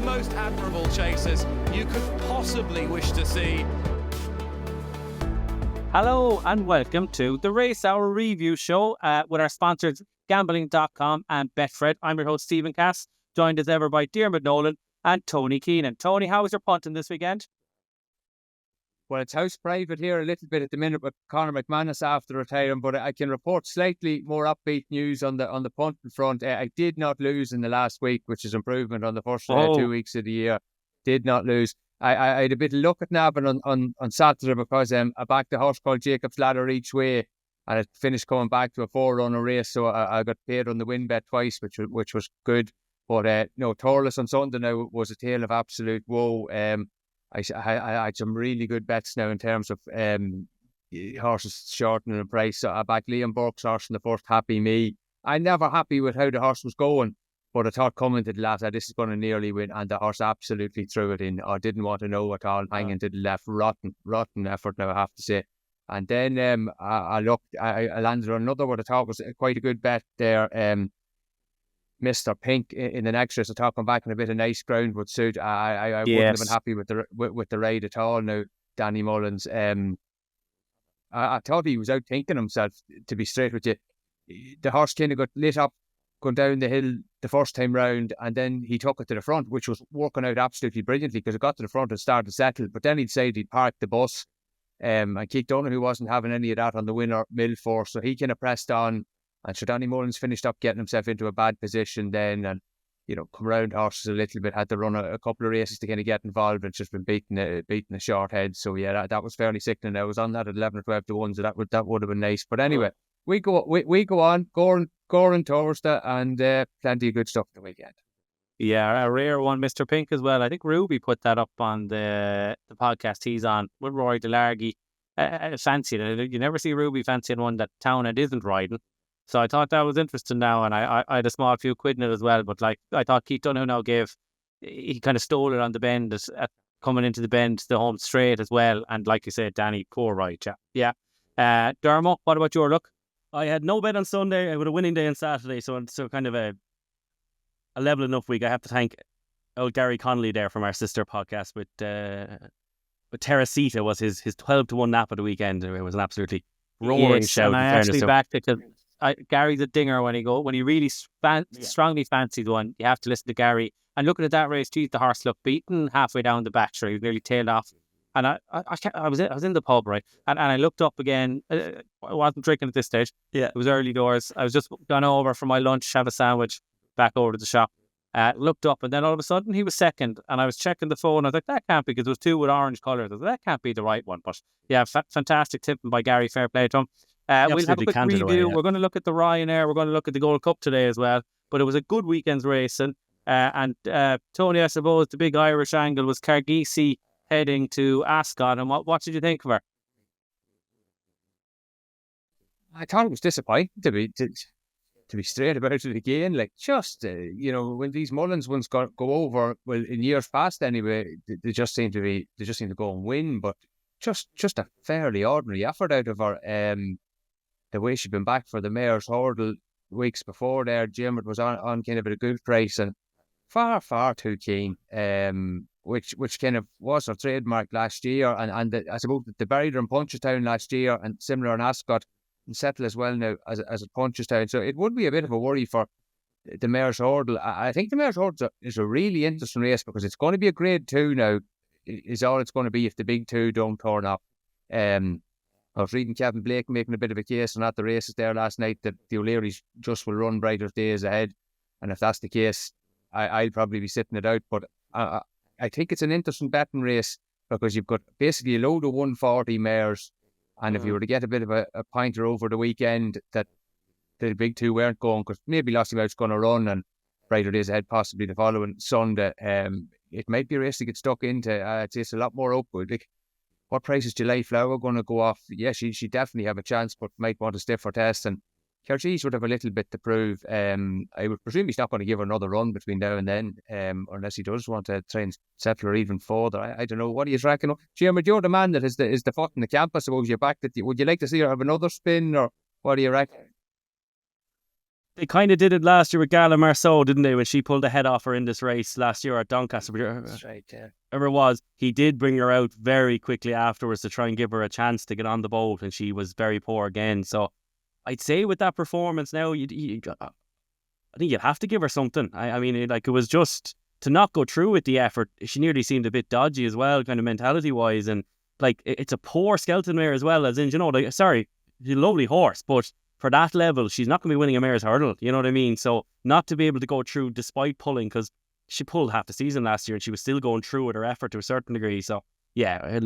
the most admirable chasers you could possibly wish to see. Hello and welcome to the Race Hour Review Show with our sponsors Gambling.com and Betfred. I'm your host Stephen Cass, joined as ever by Diarmuid, Nolan and Tony Keenan. Tony, how was your punting this weekend? Well, it's house private here a little bit at the minute with Conor McManus after retiring, but I can report slightly more upbeat news on the punting front. I did not lose in the last week, which is improvement on the first 2 weeks of the year. Did not lose. I had a bit of luck at Navan on Saturday because I backed a horse called Jacob's Ladder each way, and it finished coming back to a 4-runner race, so I got paid on the win bet twice, which was good. But no, Torless on Sunday now was a tale of absolute woe. I had some really good bets now in terms of horses shortening in price. So I backed Liam Burke's horse in the first, Happy Me. I'm never happy with how the horse was going, but I thought coming to the last, this is going to nearly win, and the horse absolutely threw it in. I didn't want to know at all, hanging to the left. Rotten effort now, I have to say. And then I landed on another what I thought was quite a good bet there. Mr. Pink in the next race, so talking back on a bit of nice ground would suit. I wouldn't have been happy with the ride at all. Now, Danny Mullins, I thought he was out thinking himself, to be straight with you. The horse kind of got lit up going down the hill the first time round, and then he took it to the front, which was working out absolutely brilliantly because it got to the front and started to settle. But then he decided he'd park the bus, and Keith Donoghue who wasn't having any of that on the winner mill force, so he kind of pressed on. And so Danny Mullins finished up getting himself into a bad position then, and come round horses a little bit, had to run a couple of races to kind of get involved, and just been beating a short head. So yeah, that was fairly sickening. I was on that at 11 or 12 to 1, so that would have been nice. But anyway, we go on, Goran Thursday, and plenty of good stuff the weekend. Yeah, a rare one, Mr. Pink as well. I think Ruby put that up on the podcast he's on with Rory Delargy. Fancied it. You never see Ruby fancying one that Townend isn't riding. So I thought that was interesting now, and I had a small few quid in it as well. But I thought Keith Donoghue now he kind of stole it on the bend, coming into the bend, the home straight as well. And like you said, Danny, poor ride, yeah. Dermo, what about your look? I had no bet on Sunday. I had a winning day on Saturday, so kind of a level enough week. I have to thank old Gary Connolly there from our sister podcast with Teresita was his 12 to 1 nap of the weekend. It was an absolutely roaring shout. And I actually backed it because Gary's a dinger when he really strongly fancies one. You have to listen to Gary. And looking at that race, geez, the horse looked beaten halfway down the back. He was nearly tailed off. And I was in the pub, right? And I looked up again. I wasn't drinking at this stage. Yeah. It was early doors. I was just gone over for my lunch, have a sandwich, back over to the shop. Looked up, and then all of a sudden he was second. And I was checking the phone. I was like, that can't be, because there was two with orange colours. I was like, that can't be the right one. But yeah, fantastic tipping by Gary. Fair play to him. We'll have a quick review. We're going to look at the Ryanair. We're going to look at the Gold Cup today as well. But it was a good weekend's racing. And Tony, I suppose the big Irish angle was Cargisi heading to Ascot. And what did you think of her? I thought it was disappointing to be straight about it again. When these Mullins ones go over, well, in years past anyway, they just seem to go and win. But just a fairly ordinary effort out of her. The way she'd been back for the Mayor's Hurdle weeks before there, Jim was on kind of at a good price and far too keen, which kind of was her trademark last year, and I suppose the buried her in Punchestown last year, and similar in Ascot, and settle as well now as at Punchestown. So it would be a bit of a worry for the Mayor's Hurdle. I think the Mayor's Hurdle is a really interesting race because it's going to be a grade 2 now, is all it's going to be if the big two don't turn up. I was reading Kevin Blake making a bit of a case on at the races there last night that the O'Learys just will run brighter days ahead. And if that's the case, I'll probably be sitting it out. But I think it's an interesting betting race because you've got basically a load of 140 mares. And if you were to get a bit of a pointer over the weekend that the big two weren't going, because maybe Lossy Mouth's going to run and brighter days ahead possibly the following Sunday, it might be a race to get stuck into. I'd say it's a lot more upward. What price is July Flower going to go off? Yeah, she definitely have a chance, but might want a stiffer test. And Kerchees would have a little bit to prove. I would presume he's not going to give her another run between now and then, unless he does want to try and settle her even further. I don't know. What do you reckon? Jim, you're the man that is the foot in the camp. I suppose you're back. Would you like to see her have another spin, or what do you reckon? They kind of did it last year with Gala Marceau, didn't they? When she pulled the head off her in this race last year at Doncaster. That's right, yeah. Whoever it was, he did bring her out very quickly afterwards to try and give her a chance to get on the boat, and she was very poor again. So I'd say with that performance now, I think you'd have to give her something. I mean, like, it was just to not go through with the effort. She nearly seemed a bit dodgy as well, kind of mentality wise, and like it's a poor skeleton mare as well. As in, you know, like, sorry, she's a lovely horse, but for that level, she's not going to be winning a mare's hurdle. You know what I mean? So not to be able to go through despite pulling, because she pulled half the season last year and she was still going through with her effort to a certain degree. So yeah,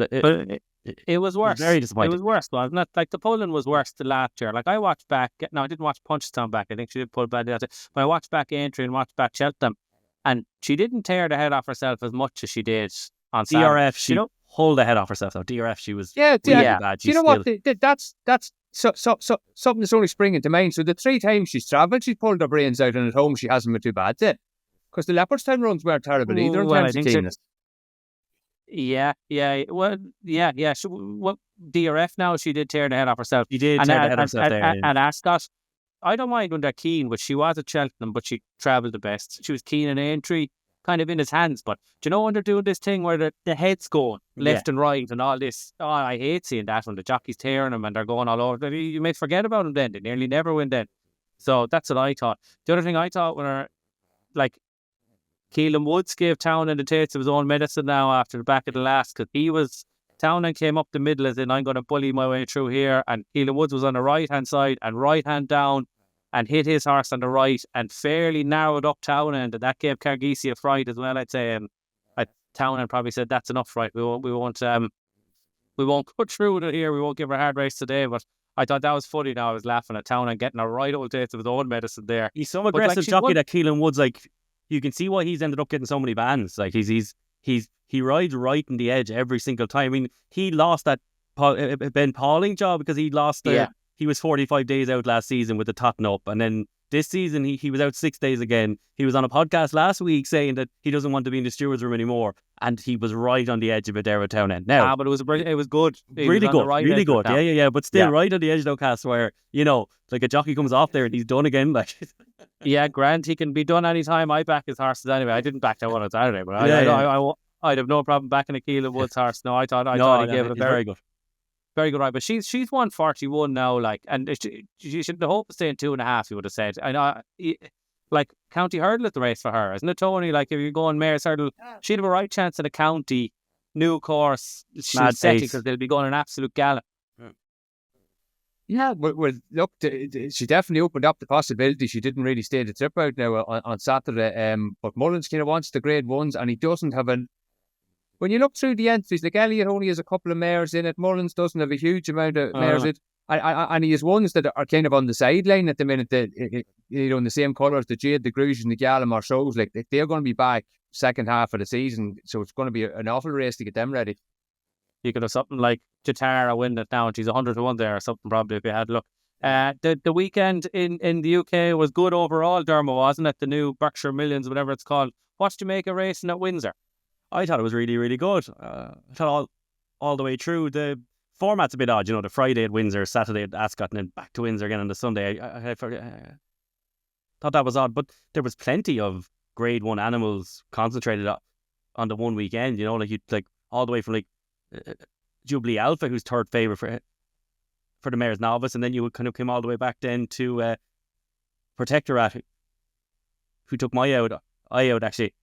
it was worse. Very disappointing. It was worse, wasn't it? Like the pulling was worse than last year. Like I watched back. No, I didn't watch Punchestown back. I think she did pull bad. But I watched back Aintree and watched back Cheltenham, and she didn't tear the head off herself as much as she did on Saturday. DRF, she pulled the head off herself though. DRF, she was really bad. She's you know what? That's something that's only springing to mind. So the 3 times she's travelled, she's pulled her brains out, and at home she hasn't been too bad there. Because the Leopardstown runs weren't terrible either. Well, I think so. Yeah. Well, yeah. DRF now, she did tear the head off herself. She did tear the head off herself there. And Ascot, I don't mind when they're keen, but she was at Cheltenham, but she travelled the best. She was keen in Aintree, kind of in his hands. But do you know when they're doing this thing where the head's going left and right and all this? Oh, I hate seeing that when the jockey's tearing them and they're going all over. You may forget about them then. They nearly never win then. So that's what I thought. The other thing I thought when her, like, Keelan Woods gave Townend a taste of his own medicine now after the back of the last, because Townend came up the middle as in, I'm going to bully my way through here, and Keelan Woods was on the right hand side and right hand down and hit his horse on the right and fairly narrowed up Townend, and that gave Cargisi a fright as well, I'd say. And Townend probably said, that's enough, right? We won't put through with it here. We won't give her a hard race today. But I thought that was funny. Now I was laughing at Townend getting a right old taste of his own medicine there. He's so aggressive jockey that Keelan Woods, like, you can see why he's ended up getting so many bans. Like he rides right in the edge every single time. I mean, he lost that Ben Pauling job because he lost he was 45 days out last season with the Totten up, and then this season he was out 6 days again. He was on a podcast last week saying that he doesn't want to be in the stewards room anymore, and he was right on the edge of it there with Townend. Now, but it was good. Really good. Yeah. But still right on the edge though, Cass, where, you know, like a jockey comes off there and he's done again. Like, yeah, Grant, he can be done anytime. I back his horses anyway. I didn't back that one on Saturday, but I'd have no problem backing a Keelan Woods horse. No, I thought he gave it a very good ride. But she's 141 now, like, and she should hope to stay in 2.5. You would have said. I know, like, county hurdle at the race for her, isn't it, Tony? Like, if you're going mare's hurdle, she'd have a right chance at a county new course. She's setting because they'll be going an absolute gallop. Yeah, well, look, she definitely opened up the possibility. She didn't really stay the trip out now on Saturday. But Mullins kind of wants the grade ones, and he doesn't have when you look through the entries, like Elliot only has a couple of mares in it. Mullins doesn't have a huge amount of mares in it. And he has ones that are kind of on the sideline at the minute, in the same colours, the Jade, the Gruge and the Gala Marceaus. Like, they're going to be back second half of the season, so it's going to be an awful race to get them ready. You could have something like Jatara win it now, and she's 100-1 there or something probably if you had look. The weekend in the UK was good overall, Diarmuid, wasn't it? The new Berkshire Millions, whatever it's called. What did you make of racing at Windsor? I thought it was really, really good. I thought all the way through. The format's a bit odd, you know, the Friday at Windsor, Saturday at Ascot, and then back to Windsor again on the Sunday. I thought that was odd, but there was plenty of grade 1 animals concentrated on the one weekend, you know, like all the way from like Jubilee Alpha, who's third favourite for the Mayor's Novice, and then you would kind of come all the way back then to Protectorat, who took my eye out actually.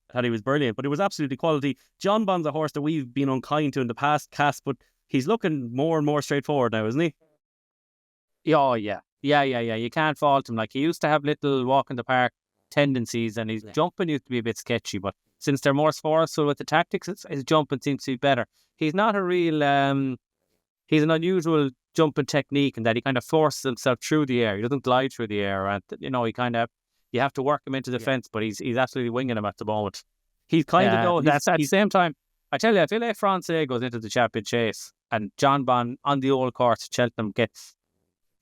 I thought he was brilliant, but it was absolutely quality. John Bond's a horse that we've been unkind to in the past, Cass, but he's looking more and more straightforward now, isn't he? Oh, yeah. You can't fault him. Like, he used to have little walk in the park tendencies, and his jumping used to be a bit sketchy, but since they're more forceful with the tactics, his jumping seems to be better. He's not a real, he's an unusual jumping technique in that he kind of forces himself through the air. He doesn't glide through the air, and, you know, you have to work him into the fence, but he's absolutely winging him at the moment. He's kind of though. That's at the same time. I tell you, if Ile Francais goes into the champion chase and John Bond on the old course at Cheltenham gets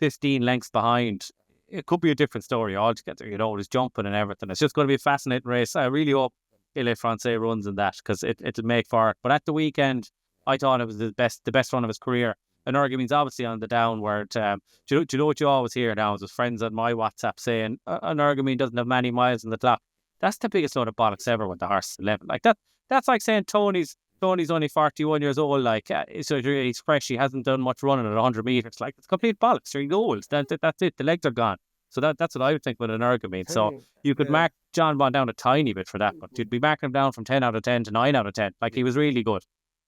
15 lengths behind, it could be a different story altogether. You know, his jumping and everything. It's just going to be a fascinating race. I really hope Ile Francais runs in that because it'll make for it. But at the weekend, I thought it was the best run of his career. Energumene's obviously on the downward. Do you know what you always hear now? There's friends on my WhatsApp saying Energumene doesn't have many miles on the clock. That's the biggest load of bollocks ever when the horse is 11. Like that. That's like saying Tony's only 41 years old. Like so he's fresh. He hasn't done much running at 100 meters. Like it's complete bollocks. 3 goals. That's it. The legs are gone. So that's what I would think with Energumene. So you could mark John Bond down a tiny bit for that, but you'd be marking him down from 10 out of 10 to 9 out of 10. Like he was really good.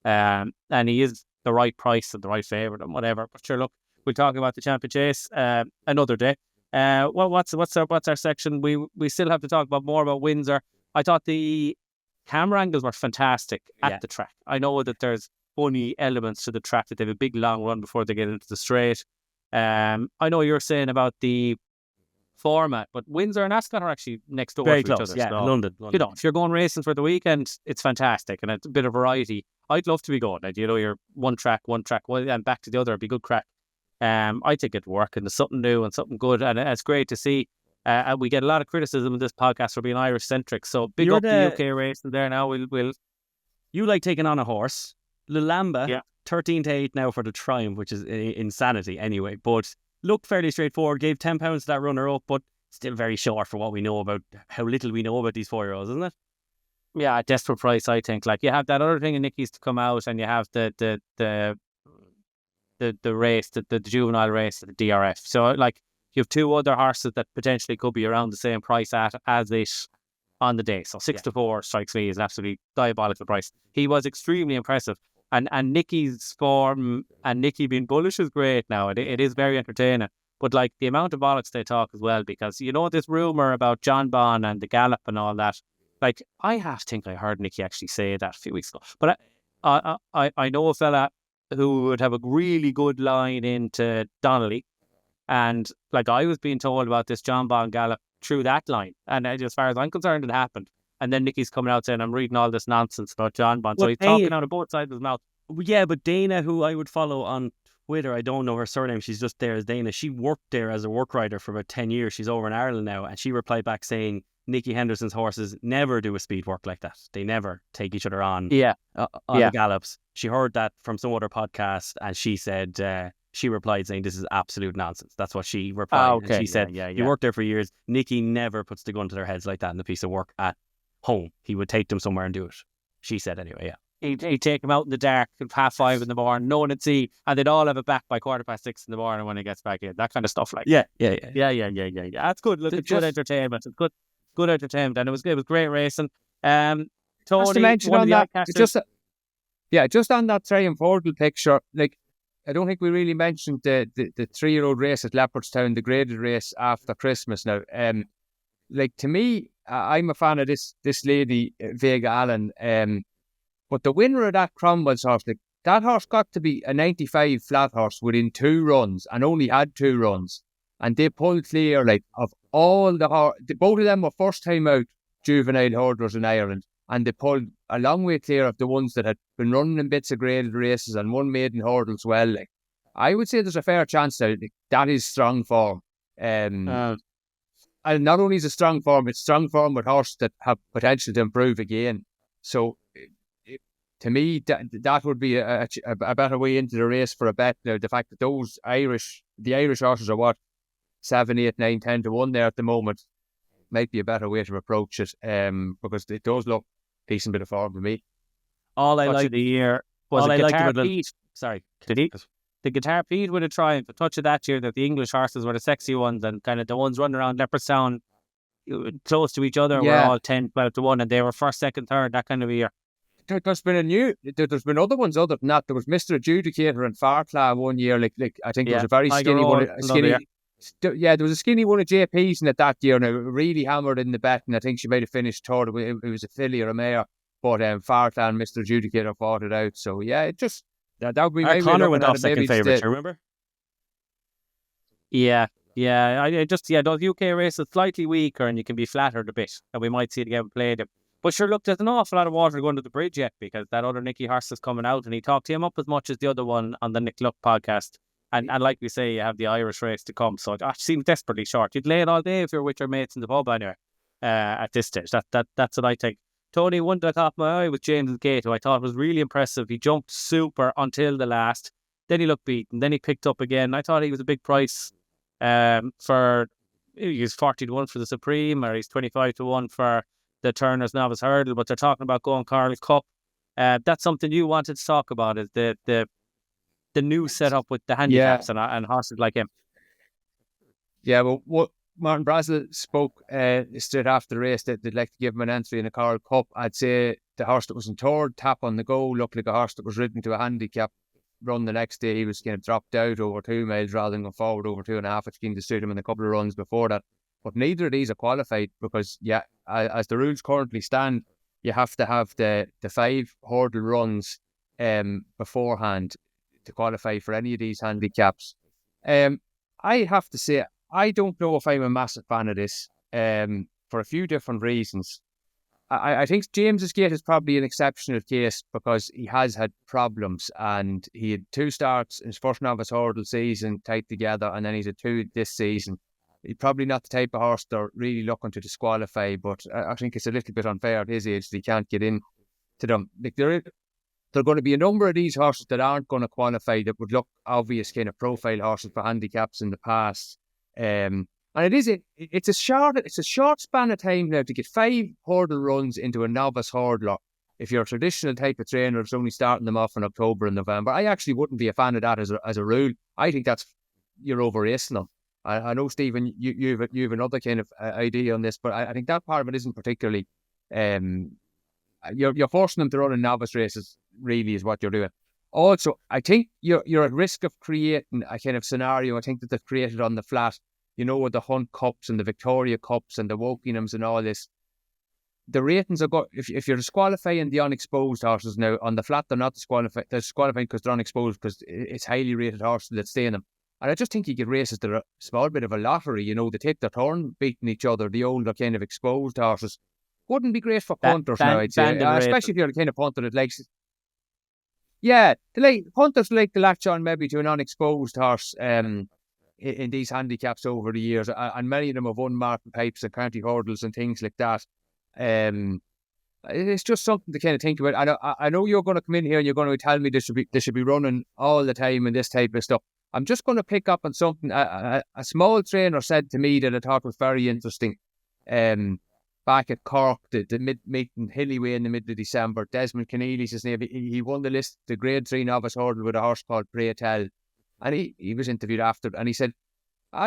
And he is the right price and the right favourite and whatever. But sure, look, we'll talk about the Champion Chase another day. Well, what's our section? We still have to talk more about Windsor. I thought the camera angles were fantastic at the track. I know that there's funny elements to the track, that they have a big long run before they get into the straight. I know you're saying about the format, but Windsor and Ascot are actually next door Very to close, each other. yeah, So, London. you know, if you're going racing for the weekend, it's fantastic and it's a bit of variety. I'd love to be going. You know, you're one track, and back to the other. It'd be good crack. I think it'd work, and there's something new and something good, and it's great to see. And we get a lot of criticism in this podcast for being Irish centric. So big up the UK racing there now. We'll. You like taking on a horse, Lulamba, 13-8 now for the Triumph, which is insanity anyway. But looked fairly straightforward. Gave £10 to that runner up, but still very short for what we know about how little we know about these 4-year-olds, isn't it? Yeah, desperate price, I think. Like you have that other thing in Nicky's to come out, and you have the race, the juvenile race at the DRF. So like you have 2 other horses that potentially could be around the same price as it on the day. So 6-4 strikes me as an absolutely diabolical price. He was extremely impressive. And Nicky's form and Nicky being bullish is great now. It is very entertaining. But like the amount of bollocks they talk as well, because you know this rumour about John Bond and the gallop and all that. Like I half think I heard Nicky actually say that a few weeks ago. But I know a fella who would have a really good line into Donnelly, and like I was being told about this John Bond gallop through that line, and as far as I'm concerned, it happened. And then Nicky's coming out saying I'm reading all this nonsense about John Bond. So he's talking out of both sides of his mouth. Yeah, but Dana, who I would follow on Twitter, I don't know her surname, she's just there as Dana. She worked there as a work rider for about 10 years. She's over in Ireland now, and she replied back saying Nicky Henderson's horses never do a speed work like that. They never take each other on the gallops. She heard that from some other podcast, and she said, she replied saying this is absolute nonsense. That's what she replied. Okay. And she said, you worked there for years. Nicky never puts the gun to their heads like that in a piece of work at home. He would take them somewhere and do it. She said anyway, He'd take them out in the dark at 5:30 in the morning, no one would see, and they'd all have it back by 6:15 in the morning when he gets back in. That kind of stuff, like yeah. That's good. Look, it's good entertainment. It's good entertainment, and it was great racing. Tony, just to mention on that, just on that Triumph Hurdle picture, like I don't think we really mentioned the 3-year-old race at Leopardstown, the graded race after Christmas. Now, like to me, I'm a fan of this lady Vega Allen. But the winner of that Cromwell's horse, like, that horse got to be a 95 flat horse within 2 runs and only had 2 runs. And they pulled clear, like, of all the horse. Both of them were first time out juvenile hurdlers in Ireland. And they pulled a long way clear of the ones that had been running in bits of graded races and won maiden hurdles well. Like, I would say there's a fair chance that is strong form. And not only is it strong form, it's strong form with horses that have potential to improve again. So, to me, that would be a better way into the race for a bet. Now, the fact that the Irish horses are 7, 8, 9, 10 to 1 there at the moment might be a better way to approach it. Because it does look decent bit of form for me. All I liked the year was a Guitar Pete. Sorry, did he? The Guitar Pete would have triumphed. A touch of that year that the English horses were the sexy ones, and kind of the ones running around Leopardstown close to each other were all 10, 12 to 1, and they were first, second, third, that kind of a year. There's been other ones other than that. There was Mr. Adjudicator and Farclay one year. Like I think there was a very skinny one. There was a skinny one of JP's in it that year, and it really hammered in the bet. And I think she might have finished third. It was a filly or a mare, but Farclay and Mr. Adjudicator fought it out. So yeah, it just that would be. Connor went off second favourite. Remember? Yeah. Those UK races slightly weaker, and you can be flattered a bit, and we might see it again played. But sure, look, there's an awful lot of water going to the bridge yet, because that other Nicky horse is coming out, and he talked him up as much as the other one on the Nick Luck podcast. And like we say, you have the Irish race to come, so it seems desperately short. You'd lay it all day if you're with your mates in the pub anyway. At this stage, that's what I think. Tony, one that caught my eye was James Gate, who I thought was really impressive. He jumped super until the last. Then he looked beaten. Then he picked up again. I thought he was a big price for. He was 40-1 for the Supreme, or he's 25-1 for the Turner's Novice Hurdle. But they're talking about going Carl Cup. That's something you wanted to talk about, is the new setup with the handicaps and horses like him. Yeah, well, what Martin Brazel spoke straight after the race, that they'd like to give him an entry in a Carl Cup. I'd say the horse that was in third, Tap on the Go, looked like a horse that was ridden to a handicap run the next day. He was kind of dropped out over 2 miles rather than going forward over 2.5, which came to suit him in a couple of runs before that. But neither of these are qualified because, as the rules currently stand, you have to have the 5 hurdle runs beforehand to qualify for any of these handicaps. I have to say, I don't know if I'm a massive fan of this for a few different reasons. I think James's Gate is probably an exceptional case because he has had problems, and he had 2 starts in his first novice hurdle season tied together, and then he's had 2 this season. He's probably not the type of horse they're really looking to disqualify, but I think it's a little bit unfair at his age that he can't get in to them. Like there are going to be a number of these horses that aren't going to qualify that would look obvious kind of profile horses for handicaps in the past. And it's a short span of time now to get 5 hurdle runs into a novice hurdler. If you're a traditional type of trainer, it's only starting them off in October and November. I actually wouldn't be a fan of that as a rule. I think you're over-racing them. I know, Stephen, you've another kind of idea on this, but I think that part of it isn't particularly. You're forcing them to run in novice races. Really, is what you're doing. Also, I think you're at risk of creating a kind of scenario. I think that they've created on the flat. With the Hunt Cups and the Victoria Cups and the Wokinghams and all this. The ratings are good. If you're disqualifying the unexposed horses now, on the flat, they're not disqualified. They're disqualifying because they're unexposed, because it's highly rated horses that stay in them. And I just think you get races that are a small bit of a lottery. They take their turn beating each other. The older kind of exposed horses wouldn't be great for punters now, I'd say. Especially if you're the kind of punter that likes it. Yeah, punters like to latch on maybe to an unexposed horse in these handicaps over the years, and many of them have won Martin Pipes and county hurdles and things like that. It's just something to kind of think about. I know you're going to come in here and you're going to tell me they should be running all the time and this type of stuff. I'm just going to pick up on something a small trainer said to me that I thought was very interesting. Back at Cork, the mid-meeting Hillyway in the middle of December, Desmond Keneally's his name. He won the Grade 3 novice hurdle with a horse called Preatel. And he was interviewed after, and he said,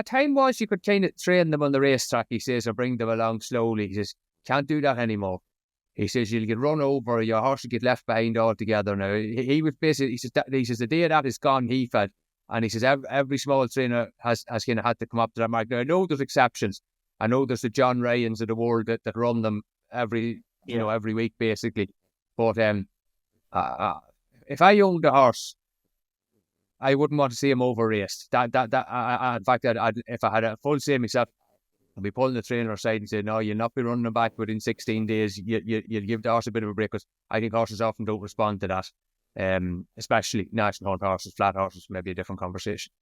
time was you could kind of train them on the racetrack, he says, or bring them along slowly. He says, can't do that anymore. He says, you'll get run over, your horse will get left behind altogether now. He was basically, he says, the day that is gone, he fed. And he says, every small trainer has kind of had to come up to that mark. Now, I know there's exceptions. I know there's the John Ryans of the world that run them every week, basically. But if I owned a horse, I wouldn't want to see him over-raced. In fact, if I had a full say myself, I'd be pulling the trainer aside and saying, no, you'll not be running them back within 16 days. You'll give the horse a bit of a break, because I think horses often don't respond to that, especially national hunt horses. Flat horses, maybe a different conversation.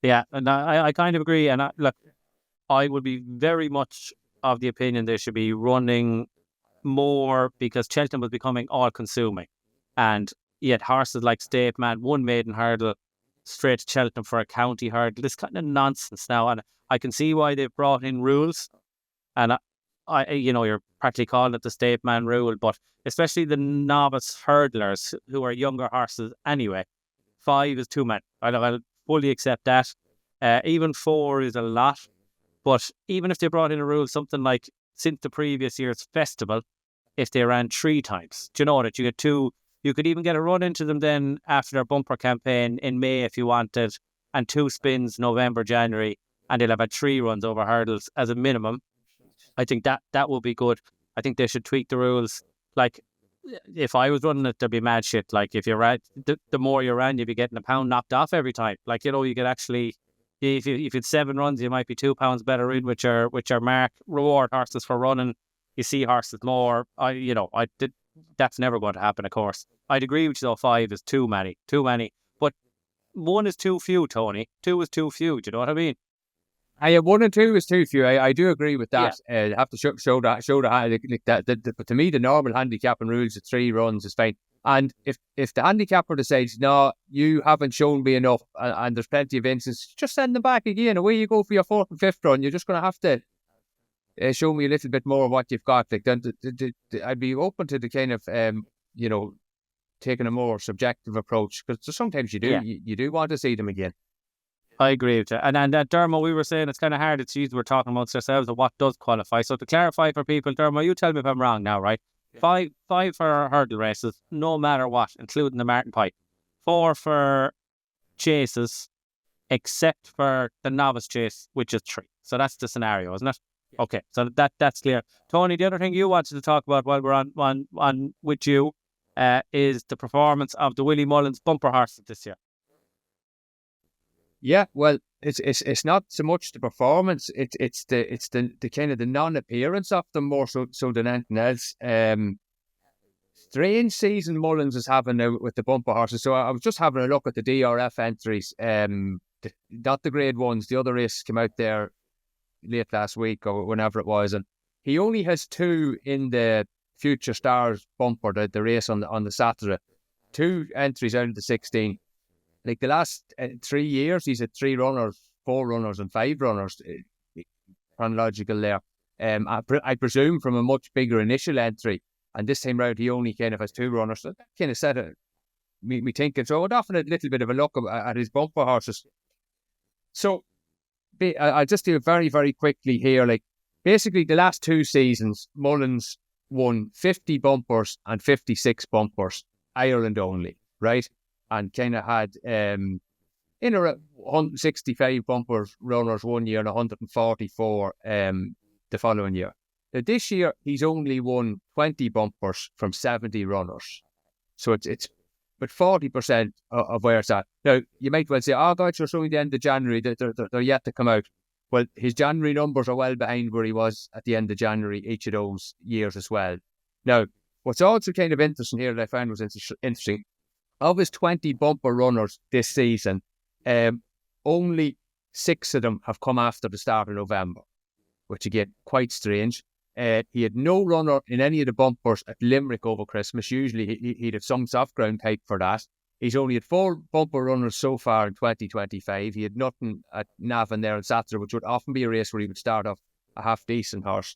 Yeah, and I kind of agree. And look, I would be very much of the opinion they should be running more, because Cheltenham was becoming all-consuming. And yet horses like Stape Man, one maiden hurdle, straight to Cheltenham for a county hurdle. This kind of nonsense now, and I can see why they've brought in rules. And you're practically calling it the Stape Man rule, but especially the novice hurdlers who are younger horses anyway, 5 is too many. I'll fully accept that. Even 4 is a lot. But even if they brought in a rule, something like since the previous year's festival, if they ran 3 times, do you know that you get 2? You could even get a run into them then after their bumper campaign in May if you wanted, and 2 spins November, January, and they'll have had 3 runs over hurdles as a minimum. I think that will be good. I think they should tweak the rules. Like, if I was running it, there'd be mad shit. Like, if you're right, the more you ran, you'd be getting a pound knocked off every time. Like, you could actually, if it's 7 runs, you might be £2 better in, which are mark reward horses for running. You see horses more. That's never going to happen, of course. I'd agree with you though, 5 is too many. But 1 is too few, Tony. 2 is too few. Do you know what I mean? 1 and 2 is too few. I do agree with that. You have to show that. But to me, the normal handicapping rules of 3 runs is fine. And if the handicapper decides, no, you haven't shown me enough, and there's plenty of instances, just send them back again. Away you go for your 4th and 5th run. You're just going to have to show me a little bit more of what you've got. Like, then I'd be open to the kind of, taking a more subjective approach, because sometimes you do want to see them again. I agree with you. And Dermo, we were saying it's kind of hard. It's easy, we're talking amongst ourselves of what does qualify. So to clarify for people, Dermo, you tell me if I'm wrong now, right? Yeah. Five for hurdle races, no matter what, including the Martin Pike. 4 for chases, except for the novice chase, which is 3. So that's the scenario, isn't it? Yeah. Okay, so that's clear. Tony, the other thing you wanted to talk about while we're on with you is the performance of the Willie Mullins bumper horses this year. Yeah, well, it's not so much the performance; it's the kind of the non-appearance of them more so than anything else. Strange season Mullins is having now with the bumper horses. So I was just having a look at the DRF entries, not the grade ones. The other race came out there late last week or whenever it was, and he only has 2 in the Future Stars bumper, the race on the Saturday. 2 entries out of the 16. Like the last 3 years, he's had 3 runners, 4 runners, and 5 runners. Chronological there. I presume from a much bigger initial entry, and this time round he only kind of has 2 runners. So that kind of set me thinking. So I'd often a little bit of a look at his bumper horses. So I'll just do it very, very quickly here. Like basically the last 2 seasons, Mullins won 50 bumpers and 56 bumpers, Ireland only, right? And kind of had 165 bumper runners one year and 144 the following year. Now this year he's only won 20 bumpers from 70 runners, so it's but 40% of where it's at. Now you might well say, "Oh God, you're showing the end of January; they're yet to come out." Well, his January numbers are well behind where he was at the end of January each of those years as well. Now, what's also kind of interesting here that I found was interesting. Of his 20 bumper runners this season, only 6 of them have come after the start of November, which again, quite strange. He had no runner in any of the bumpers at Limerick over Christmas. Usually he'd have some soft ground type for that. He's only had 4 bumper runners so far in 2025. He had nothing at Navan there on Saturday, which would often be a race where he would start off a half-decent horse.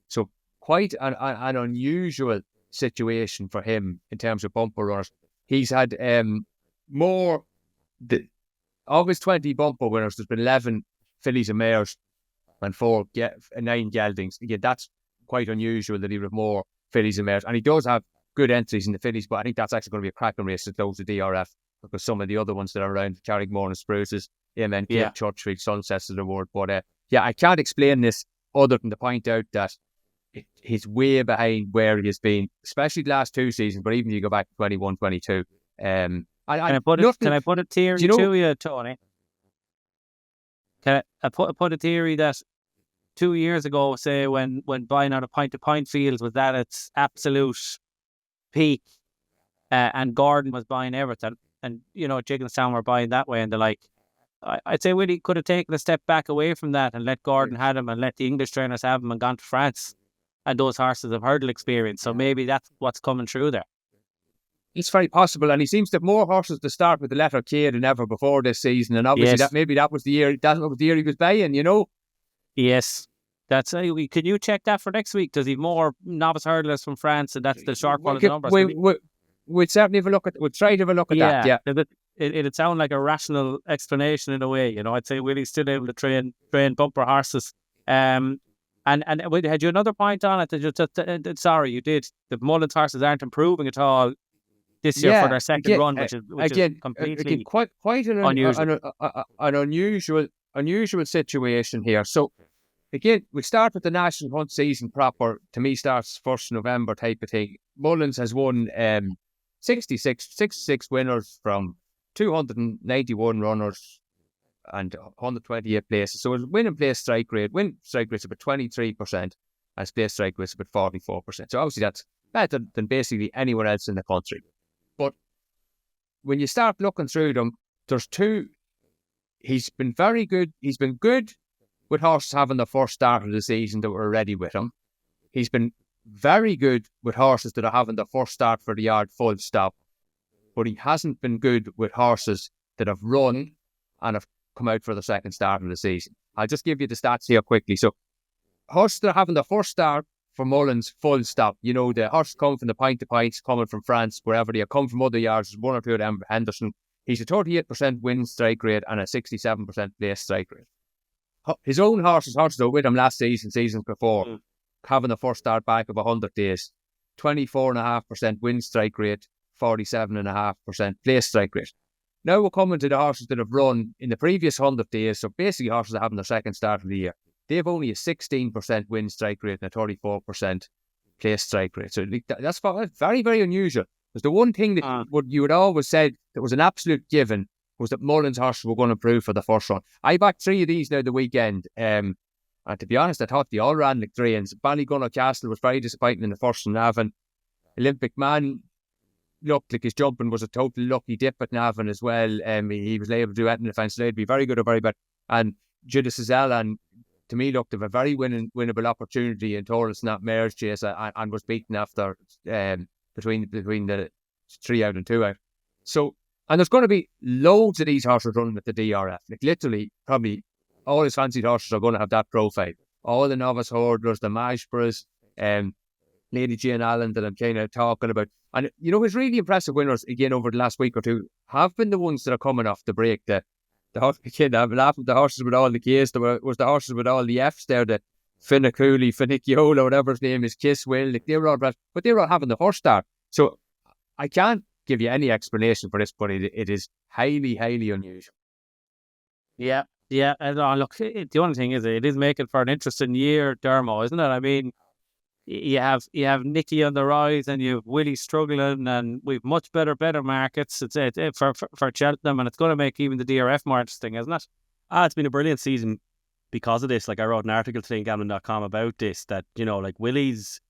So quite an unusual situation for him in terms of bumper runners. He's had of his 20 bumper winners, there's been 11 fillies and mares and 9 geldings. Again, that's quite unusual that he would have more fillies and mares. And he does have good entries in the fillies, but I think that's actually going to be a cracking race to close the DRF, because some of the other ones that are around, Carrickmore and Spruces, MN, Churchfield, Sunsets of the world. But I can't explain this other than to point out that he's way behind where he has been, especially the last 2 seasons, but even if you go back to 21, 22. Can I put a theory to you, Tony? Can I put a theory that 2 years ago, say, when buying out of point-to-point fields was at its absolute peak, and Gordon was buying everything, and, Jigginstown were buying that way, and they're like, I'd say Willie could have taken a step back away from that and let Gordon have him and let the English trainers have him and gone to France. And those horses have hurdle experience, so maybe that's what's coming through there. It's very possible, and he seems to have more horses to start with the letter K than ever before this season. And obviously, that was the year. That was the year he was buying. Yes, that's. Can you check that for next week? Does he have more novice hurdlers from France, and that's the shortfall of the numbers? We'd certainly have a look at. We'd try to have a look at that. Yeah, it'd sound like a rational explanation in a way. I'd say Willie's still able to train bumper horses. And had you another point on it? Sorry, you did. The Mullins horses aren't improving at all this year for their second run, which is completely quite an unusual situation here. So again, we start with the National Hunt season proper. To me, starts 1st November type of thing. Mullins has won 66 winners from 291 runners and 128 places. So his win and place strike rate, is about 23%, and his place strike rate is about 44%. So obviously that's better than basically anyone else in the country. But when you start looking through them, there's 2. He's been very good. He's been good with horses having the first start of the season that were ready with him. He's been very good with horses that are having the first start for the yard full stop, but he hasn't been good with horses that have run and have come out for the second start of the season. I'll just give you the stats here quickly. So horses that are having the first start for Mullins full stop, you know, the horses come from the Point to Pints, coming from France, wherever they come from other yards. There's one or two of them. Henderson, he's a 38% win strike rate and a 67% place strike rate. His own horses that were with him last season, seasons before, having the first start back of 100 days, 24.5% win strike rate, 47.5% place strike rate. Now we're coming to the horses that have run in the previous 100 days, so basically horses that are having their second start of the year. They've only a 16% win strike rate and a 34% place strike rate. So that's very, very unusual. Because the one thing that what you had always said that was an absolute given was that Mullins' horses were going to improve for the first run. I backed 3 of these now the weekend. And to be honest, I thought they all ran like drains. Ballygunner Castle was very disappointing in the first one, Navan. Olympic Man looked like his jumping was a total lucky dip at Navan as well. He was able to do it in the fence. They'd be very good or very bad. And Judas Azelan, to me, looked of a very winnable opportunity in Taurus Snap Mare's chase and was beaten after between the 3 out and 2 out. So, and there's going to be loads of these horses running at the DRF. Like literally, probably all his fancied horses are going to have that profile. All the novice hurdlers, the Mashbras, Lady Jane Allen that I'm kind of talking about. And, you know, his really impressive winners, again, over the last week or two, have been the ones that are coming off the break. The horses with all the K's, was the horses with all the F's there, the Finnacooley, Finicchiola, whatever his name is, Kiss Will, like they were all, but they were all having the first start. So I can't give you any explanation for this, but it is highly, highly unusual. Yeah. And look, the only thing is, it is making for an interesting year, Dermo, isn't it? I mean, you have Nicky on the rise, and you have Willie struggling, and we've much better markets. It's for Cheltenham, and it's going to make even the DRF more interesting, isn't it? It's been a brilliant season because of this. Like, I wrote an article today in Gambling.com about this, that, you know, like Willie's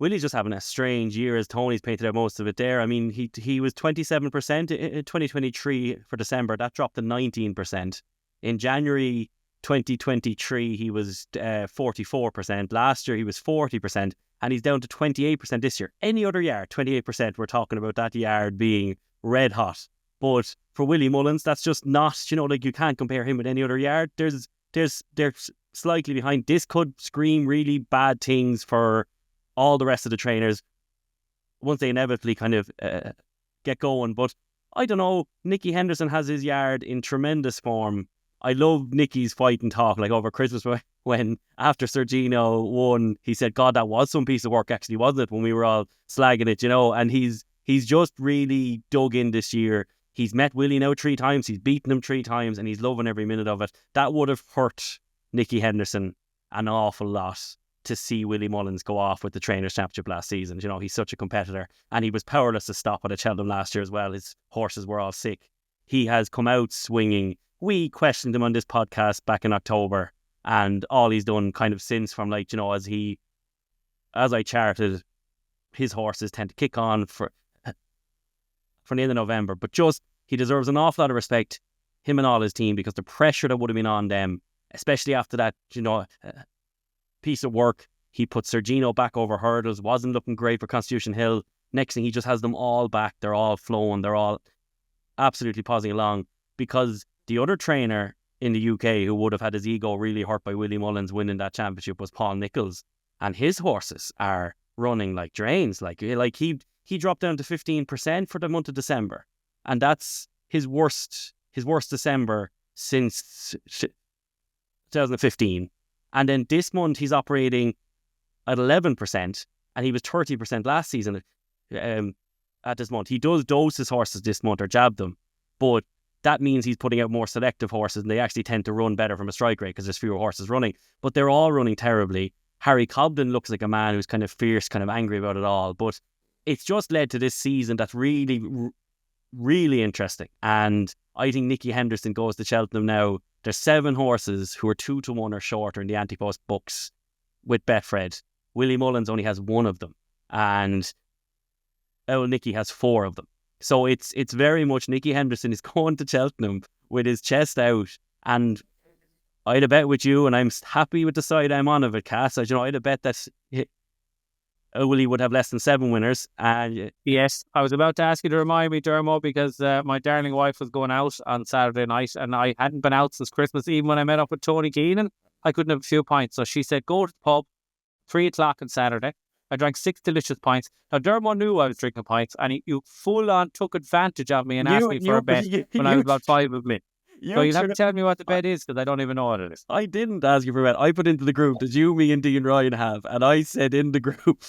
just having a strange year, as Tony's painted out most of it there. I mean, he was 27% in 2023 for December. That dropped to 19%. In January 2023, he was 44%. Last year, he was 40%. And he's down to 28% this year. Any other yard, 28%, we're talking about that yard being red hot. But for Willie Mullins, that's just not, you know, like, you can't compare him with any other yard. They're slightly behind. This could scream really bad things for all the rest of the trainers once they inevitably kind of get going. But I don't know, Nicky Henderson has his yard in tremendous form. I love Nicky's fight and talk, like over Christmas when after Sergino won, he said, God, that was some piece of work actually, wasn't it, when we were all slagging it, you know? And he's just really dug in this year. He's met Willie now 3 times, he's beaten him 3 times, and he's loving every minute of it. That would have hurt Nicky Henderson an awful lot to see Willie Mullins go off with the Trainers' Championship last season. You know, he's such a competitor, and he was powerless to stop it at Cheltenham last year as well. His horses were all sick. He has come out swinging. We questioned him on this podcast back in October, and all he's done kind of since, from, like, you know, as I charted, his horses tend to kick on for the end of November, but just, he deserves an awful lot of respect, him and all his team, because the pressure that would have been on them, especially after that, you know, piece of work, he put Sergino back over hurdles, wasn't looking great for Constitution Hill. Next thing, he just has them all back, they're all flowing, they're all absolutely pausing along, because the other trainer in the UK who would have had his ego really hurt by Willie Mullins winning that championship was Paul Nicholls, and his horses are running like drains. Like he dropped down to 15% for the month of December, and that's his worst December since 2015. And then this month he's operating at 11%, and he was 30% last season. At this month, he does dose his horses this month, or jab them, but that means he's putting out more selective horses, and they actually tend to run better from a strike rate because there's fewer horses running. But they're all running terribly. Harry Cobden looks like a man who's kind of fierce, kind of angry about it all. But it's just led to this season that's really, really interesting. And I think Nicky Henderson goes to Cheltenham now. There's 7 horses who are 2-1 or shorter in the anti-post books with Betfred. Willie Mullins only has 1 of them, and Nicky has 4 of them. So it's very much Nicky Henderson is going to Cheltenham with his chest out, and I'd a bet with you, and I'm happy with the side I'm on of it, Cass. You know, I'd a bet that Willie would have less than 7 winners. And Yes, I was about to ask you to remind me, Dermo, because my darling wife was going out on Saturday night, and I hadn't been out since Christmas. Even when I met up with Tony Keenan, I couldn't have a few pints. So she said, go to the pub, 3 o'clock on Saturday. I drank 6 delicious pints. Now, Dermo knew I was drinking pints, and you full on took advantage of me and asked me for a bet when I was about 5 of me. So you'll have to tell me what the bet is, because I don't even know what it is. I didn't ask you for a bet. I put into the group that you, me, and Dean Ryan have, and I said in the group,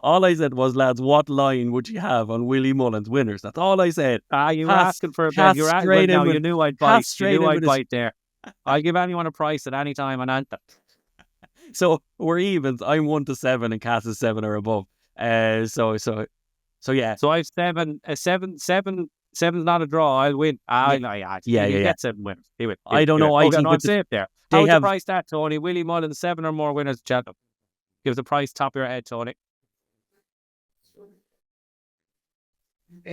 all I said was, lads, what line would you have on Willie Mullins winners? That's all I said. You were asking for a bet. You're asking, now, you knew I'd bite. You knew I'd bite there. I'll give anyone a price at any time on Anthem. So we're evens. I'm 1 to 7, and Cass is 7 or above. So yeah. So I've 7. 7's not a draw. I'll win. Yeah. Get 7 winners. He will. I don't know. I think I'm safe there. They How's have the price that, Tony? Willie Mullins, 7 or more winners at Cheltenham. Give us a price top of your head, Tony.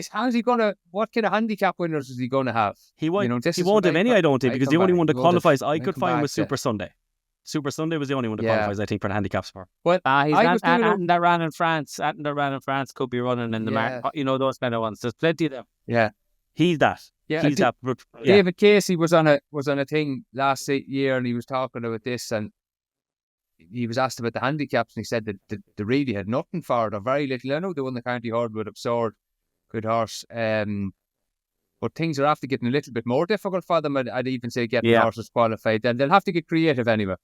How's he gonna? What kind of handicap winners is he gonna have? He won't. You know, he won't have any, I don't think, because the only one that qualifies I could find was Super Sunday. Super Sunday was the only one that qualifies, I think, for the handicaps for. Well, he's not that ran in France. That ran in France could be running in the market. You know, those kind of ones. There's plenty of them. Yeah, he's that. Yeah, he's that. David Casey was on a thing last year, and he was talking about this, and he was asked about the handicaps, and he said that they really had nothing for it, or very little. I know they won the County Horde with Absurd, good horse. But things are after getting a little bit more difficult for them. I'd even say getting horses qualified. Then they'll have to get creative anyway.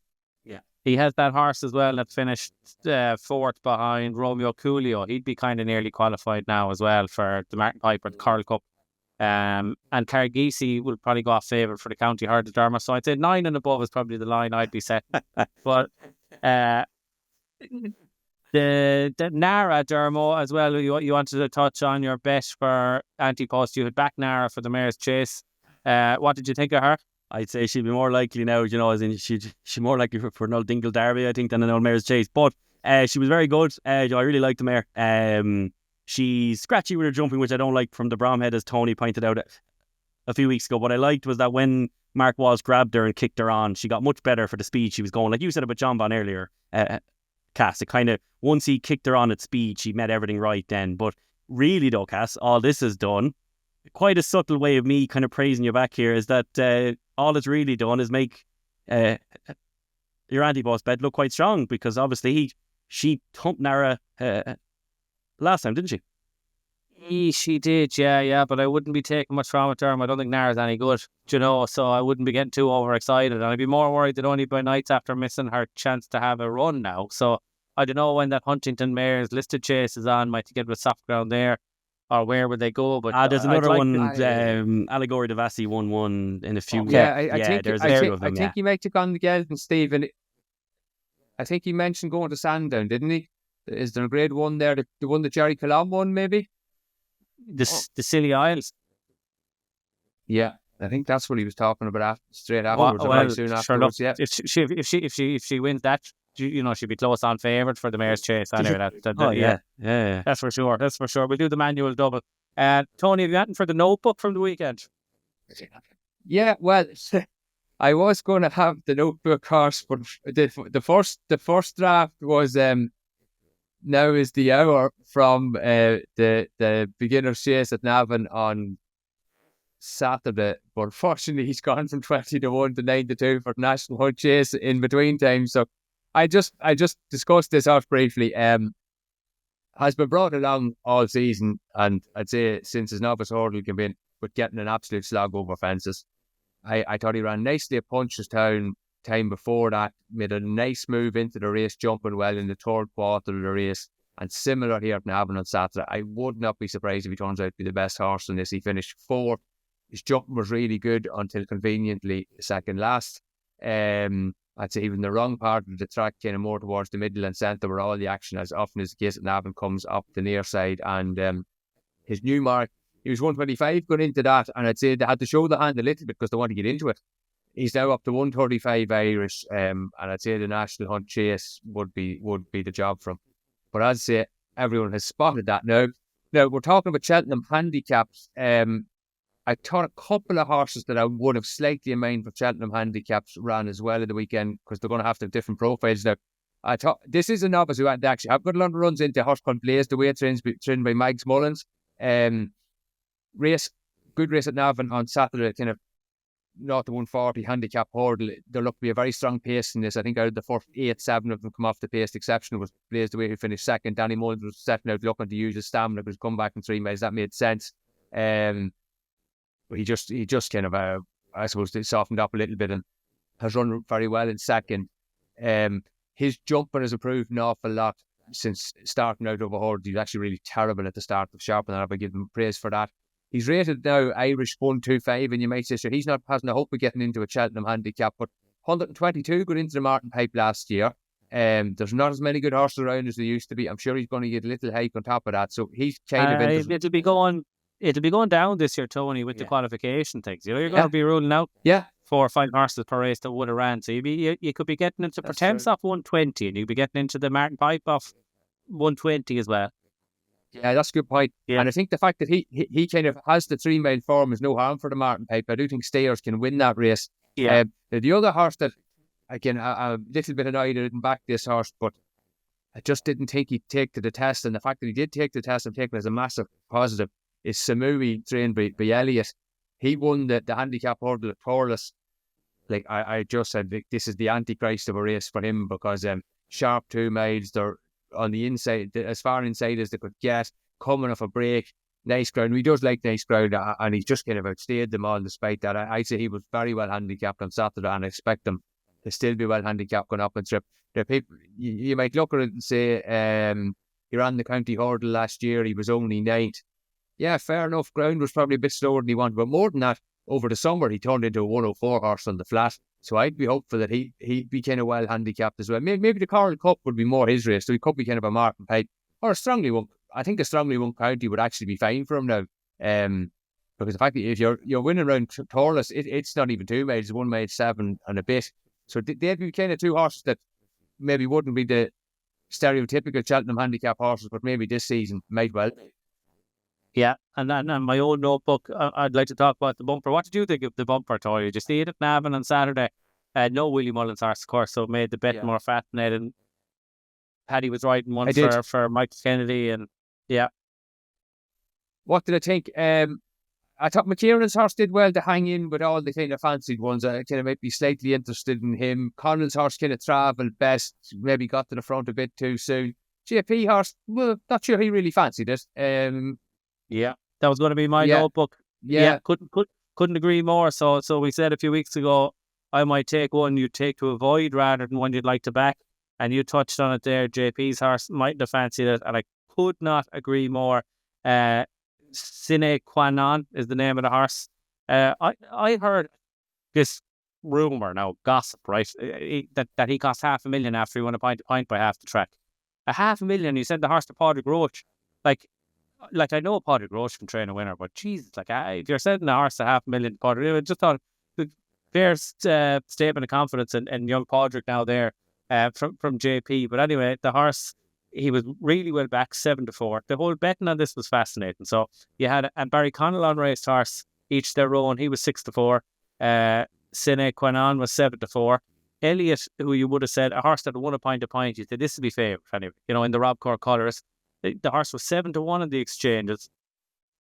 Yeah, he has that horse as well that finished 4th behind Romeo Coolio. He'd be kind of nearly qualified now as well for the Martin Piper Curl Cup. And Cargisi will probably go off favourite for the County Herd of Derma. So I'd say 9 and above is probably the line I'd be set. But the Nara, Dermo, as well, you wanted to touch on your bet for Antipost. You had back Nara for the Mayor's Chase. What did you think of her? I'd say she'd be more likely now, you know, as in she's more likely for an old Dingle Derby, I think, than an old Mayor's Chase. But she was very good. I really liked the mare. She's scratchy with her jumping, which I don't like from the Bromhead, as Tony pointed out a few weeks ago. What I liked was that when Mark Walsh grabbed her and kicked her on, she got much better for the speed she was going. Like you said about John Bon earlier, Cass, it kind of, once he kicked her on at speed, she met everything right then. But really though, Cass, all this has done, quite a subtle way of me kind of praising you back here, is that all it's really done is make your anti-boss bet look quite strong, because obviously she thumped Nara last time, didn't she? She did, yeah, but I wouldn't be taking much from it, Derm. I don't think Nara's any good, you know, so I wouldn't be getting too overexcited, and I'd be more worried that only by nights after missing her chance to have a run now. So I don't know when that Huntington Mayor's listed chase is on, might get with soft ground there, or where would they go? But there's another one. Allegory de Vassi won one in a few. I think he might take on the Geldon, Stephen. I think he mentioned going to Sandown, didn't he? Is there a grade 1 there? The one that Jerry Colomb won, maybe? The Scilly Isles. Yeah, I think that's what he was talking about straight afterwards. Well, soon afterwards. Look, if she wins that, you know, she'd be close on favourite for the Mayor's Chase. Anyway, yeah, that's for sure. That's for sure. We'll do the manual double. Tony, have you anything for the notebook from the weekend? Yeah, well, I was going to have the notebook horse, but the first draft was now is the hour from the beginner's chase at Navan on Saturday, but unfortunately he's gone from 20 to 1 to 9 to 2 for the National Hunt Chase in between times. So I just discussed this out briefly. Has been brought along all season, and I'd say since his novice hurdle campaign, but getting an absolute slog over fences. I thought he ran nicely at Punchestown time before that, made a nice move into the race, jumping well in the third quarter of the race, and similar here at Navan on Saturday. I would not be surprised if he turns out to be the best horse in this. He finished 4th. His jumping was really good until conveniently second last. I'd say even the wrong part of the track, kind of more towards the middle and centre, where all the action, as often is the case at Navan, comes up the near side. And his new mark, he was 125 going into that, and I'd say they had to show the hand a little bit because they want to get into it. He's now up to 135 Irish, and I'd say the National Hunt Chase would be the job for him. But I'd say everyone has spotted that now. Now we're talking about Cheltenham handicaps. I thought a couple of horses that I would have slightly in mind for Cheltenham handicaps ran as well at the weekend, because they're going to have different profiles now. I thought this is a novice who had actually have good long runs into horse called Blaze, the way it's trained by Mags Mullins. Good race at Navan on Saturday, kind of 0 to 140 handicap hurdle. There looked to be a very strong pace in this. I think out of the first 8, 7 of them come off the pace. The exception was Blaze, the way who finished second. Danny Mullins was setting out looking to use his stamina, but come back in 3 miles. That made sense. But he just kind of, I suppose, they softened up a little bit and has run very well in second. His jumping has improved an awful lot since starting out over hurdle. He was actually really terrible at the start of Sharp, and I give him praise for that. He's rated now Irish 125, and you might say, sure, he's not hasn't a hope of getting into a Cheltenham handicap, but 122 got into the Martin Pipe last year. There's not as many good horses around as there used to be. I'm sure he's going to get a little hike on top of that. So he's kind of into... It'll be going down this year, Tony, with the qualification things. You know, you're going to be ruling out 4 or 5 horses per race that would have ran. So you could be getting into Pertemps off 120, and you'd be getting into the Martin Pipe off 120 as well. Yeah, that's a good point. Yeah. And I think the fact that he kind of has the 3 mile form is no harm for the Martin Pipe. I do think Stayers can win that race. Yeah. The other horse that, again, I'm a little bit annoyed I didn't back this horse, but I just didn't think he'd take to the test. And the fact that he did take the test, I'm taking as a massive positive, is Samui, trained by Elliott. He won the handicap hurdle at Corliss. Like, I just said, this is the antichrist of a race for him, because sharp 2 miles, they're on the inside, as far inside as they could get, coming off a break, nice ground. He does like nice ground, and he's just kind of outstayed them all despite that. I'd say he was very well handicapped on Saturday, and I expect him to still be well handicapped going up and trip. The people, you might look at it and say, he ran the county hurdle last year, he was only 9th. Yeah, fair enough, ground was probably a bit slower than he wanted, but more than that, over the summer, he turned into a 104 horse on the flat. So I'd be hopeful that he'd be kind of well handicapped as well. Maybe the Coral Cup would be more his race, so he could be kind of a Martin Pipe or a strongly won. I think a strongly won county would actually be fine for him now, because the fact that if you're winning around Torless, it's not even 2 miles, 1 mile 7 and a bit. So they'd be kind of 2 horses that maybe wouldn't be the stereotypical Cheltenham handicap horses, but maybe this season might well be. Yeah, and my own notebook, I'd like to talk about the bumper. What did you think of the bumper, Tori? Did you see it at Navan on Saturday? No Willie Mullins horse, of course, so it made the bet more fascinating. Paddy was riding one for Michael Kennedy, and yeah. What did I think? I thought McKieran's horse did well to hang in with all the kind of fancied ones. I kind of might be slightly interested in him. Connell's horse kind of travelled best, maybe got to the front a bit too soon. JP horse, well, not sure he really fancied it. Yeah, that was going to be my notebook. Yeah, couldn't agree more. So we said a few weeks ago, I might take one you'd take to avoid rather than one you'd like to back. And you touched on it there. JP's horse mightn't have fancied it, and I could not agree more. Sine Qua Non is the name of the horse. I heard this rumour, now gossip, right? That he cost $500,000 after he won a point by half the track. $500,000. You sent the horse to Padraig Roach. Like I know Padraig Roach can train a winner, but Jesus, if you're sending a horse to $500,000 to Padraig, I just thought the fair statement of confidence in young Padraig now there from JP. But anyway, the horse, he was really well back, 7-4. The whole betting on this was fascinating. So you had a Barry Connell on raced horse, each their own. He was 6-4. Sine Qua Non was 7-4. Elliott, who you would have said a horse that won a point, you said this would be favourite anyway. You know, in the Rob Corr colours. The horse was 7-1 in the exchanges.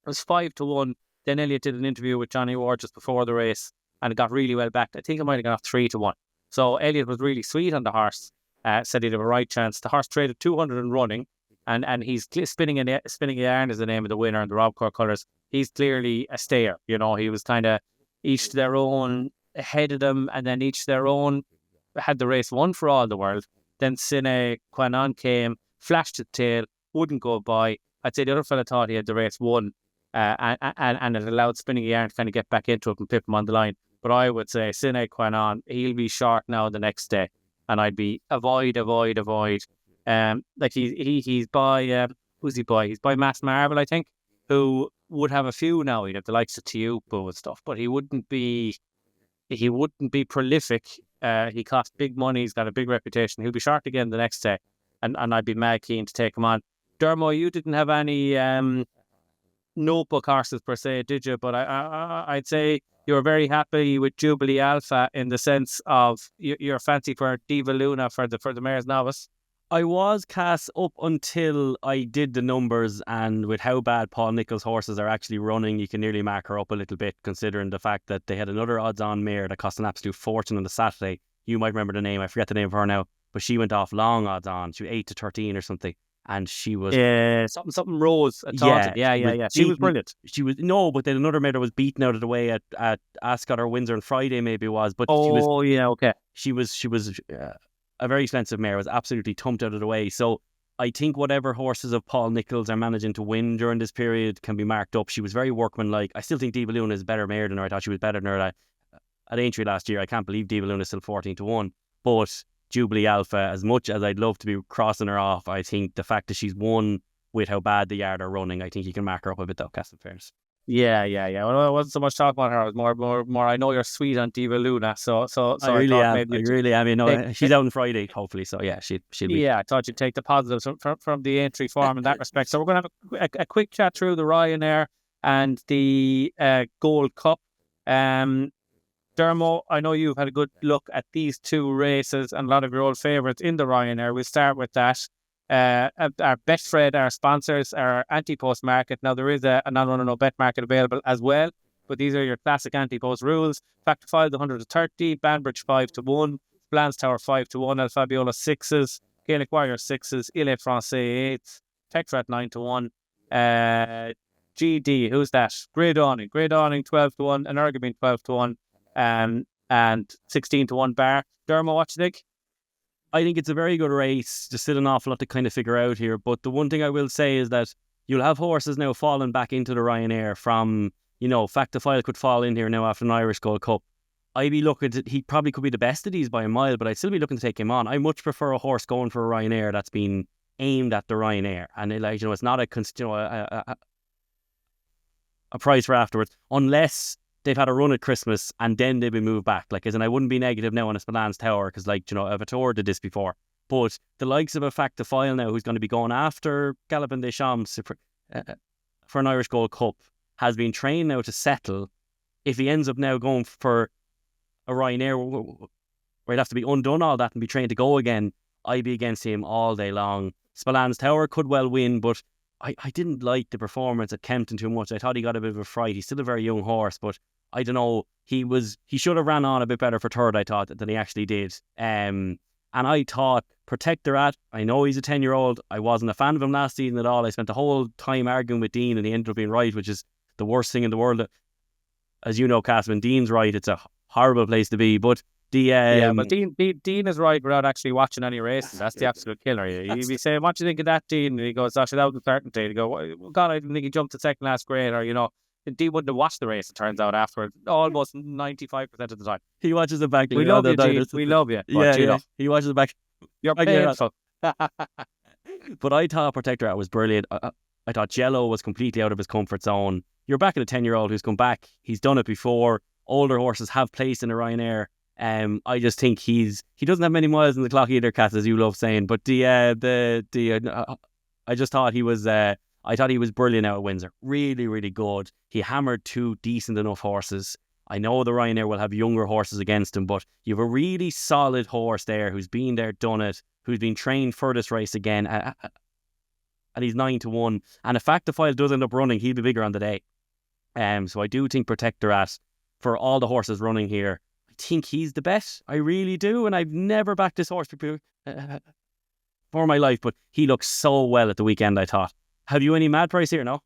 It was 5-1. Then Elliott did an interview with Johnny Ward just before the race, and it got really well backed. I think it might have gone off 3-1. So Elliott was really sweet on the horse. Said he'd have a right chance. The horse traded 200 and running, and he's spinning yarn is the name of the winner in the Rob Corr colours. He's clearly a stayer. You know, he was kind of each to their own, ahead of them, and then each to their own had the race won for all the world. Then Sine Qua Non came, flashed the tail, wouldn't go by. I'd say the other fella thought he had the race won, and it allowed Spinning Yarn to kind of get back into it and pip him on the line. But I would say Sine Qua Non, he'll be short now the next day, and I'd be avoid. Like he's by who's he by? He's by Mass Marvel, I think, who would have a few now. He'd have the likes of Tiupo and stuff, but he wouldn't be prolific. He cost big money. He's got a big reputation. He'll be short again the next day, and I'd be mad keen to take him on. Diarmuid, you didn't have any notebook horses per se, did you? But I'd say you were very happy with Jubilee Alpha in the sense of your fancy for Diva Luna for the Mayor's Novice. I was Cass up until I did the numbers, and with how bad Paul Nicholls' horses are actually running, you can nearly mark her up a little bit, considering the fact that they had another odds-on mare that cost an absolute fortune on the Saturday. You might remember the name, I forget the name of her now, but she went off long odds-on. She was 8-13 or something, and she was something Rose at Taunton. Yeah. She was brilliant. But then another mare that was beaten out of the way at Ascot or Windsor on Friday maybe it was. But she was a very expensive mare, was absolutely thumped out of the way. So I think whatever horses of Paul Nicholls are managing to win during this period can be marked up. She was very workmanlike. I still think Diva Luna is a better mare than her. I thought she was better than her at Aintree last year. I can't believe Diva Luna is still 14-1. But Jubilee Alpha, as much as I'd love to be crossing her off, I think the fact that she's won with how bad the yard are running, I think you can mark her up a bit though, Castle Fairness. Yeah. Well, I wasn't so much talking about her. I was more. I know you're sweet on Diva Luna, so I really am. You know, she's out on Friday, hopefully. So yeah, she'll be. Yeah, I thought you'd take the positives from the entry form in that respect. So we're going to have a quick chat through the Ryanair and the Gold Cup. Dermo, I know you've had a good look at these two races and a lot of your old favourites in the Ryanair. We'll start with that. Our Betfred, our sponsors, our anti-post market. Now, there is a non-run no bet market available as well, but these are your classic anti-post rules. Factor 5 to 130, Banbridge 5-1, Blans Tower 5-1, El Fabiola 6s, Gaelic Warrior 6s, Ile Francais 8s, Tetra 9-1, GD, who's that? Grey Dawning 12-1, and Ergamine 12-1, and 16-1 bar. Dermo, what do you think? I think it's a very good race. There's still an awful lot to kind of figure out here. But the one thing I will say is that you'll have horses now falling back into the Ryanair from, Factor File could fall in here now after an Irish Gold Cup. I'd be looking he probably could be the best of these by a mile, but I'd still be looking to take him on. I much prefer a horse going for a Ryanair that's been aimed at the Ryanair. And it's not a prize for afterwards, unless they've had a run at Christmas and then they've been moved back. I wouldn't be negative now on a Spillane Tower because, Avatar did this before. But the likes of a Facta File now, who's going to be going after Galopin des Champs for an Irish Gold Cup, has been trained now to settle. If he ends up now going for a Ryanair, where he'd have to be undone all that and be trained to go again, I'd be against him all day long. Spillane Tower could well win, but I didn't like the performance at Kempton too much. I thought he got a bit of a fright. He's still a very young horse, but I don't know. He should have ran on a bit better for third, I thought, than he actually did. And I thought Protectorat, I know he's a 10-year-old. I wasn't a fan of him last season at all. I spent the whole time arguing with Dean and he ended up being right, which is the worst thing in the world. As you know, Cass, when Dean's right, it's a horrible place to be. But but Dean is right without actually watching any races. That's the absolute killer. You'd be saying, what do you think of that, Dean? And he goes, actually, that was the certainty. You go, well, God, I didn't think he jumped to second last grade, or, Dean wouldn't have watched the race, it turns out, afterwards, almost 95% of the time. He watches it back. We love you, Dean. We love you. Yeah. He watches it back. You're painful. But I thought Protectorat was brilliant. I thought Jello was completely out of his comfort zone. You're back at a 10-year-old who's come back. He's done it before. Older horses have placed in a Ryanair. I just think he doesn't have many miles in the clock either, Cass, as you love saying. But I just thought he was I thought he was brilliant out at Windsor. Really, really good. He hammered two decent enough horses. I know the Ryanair will have younger horses against him, but you have a really solid horse there who's been there, done it, who's been trained for this race again, and he's 9-1. And if Facta File does end up running, he'll be bigger on the day. So I do think Protectorat, for all the horses running here, I think he's the best. I really do. And I've never backed this horse for my life, but he looks so well at the weekend, I thought. Have you any mad price here, no?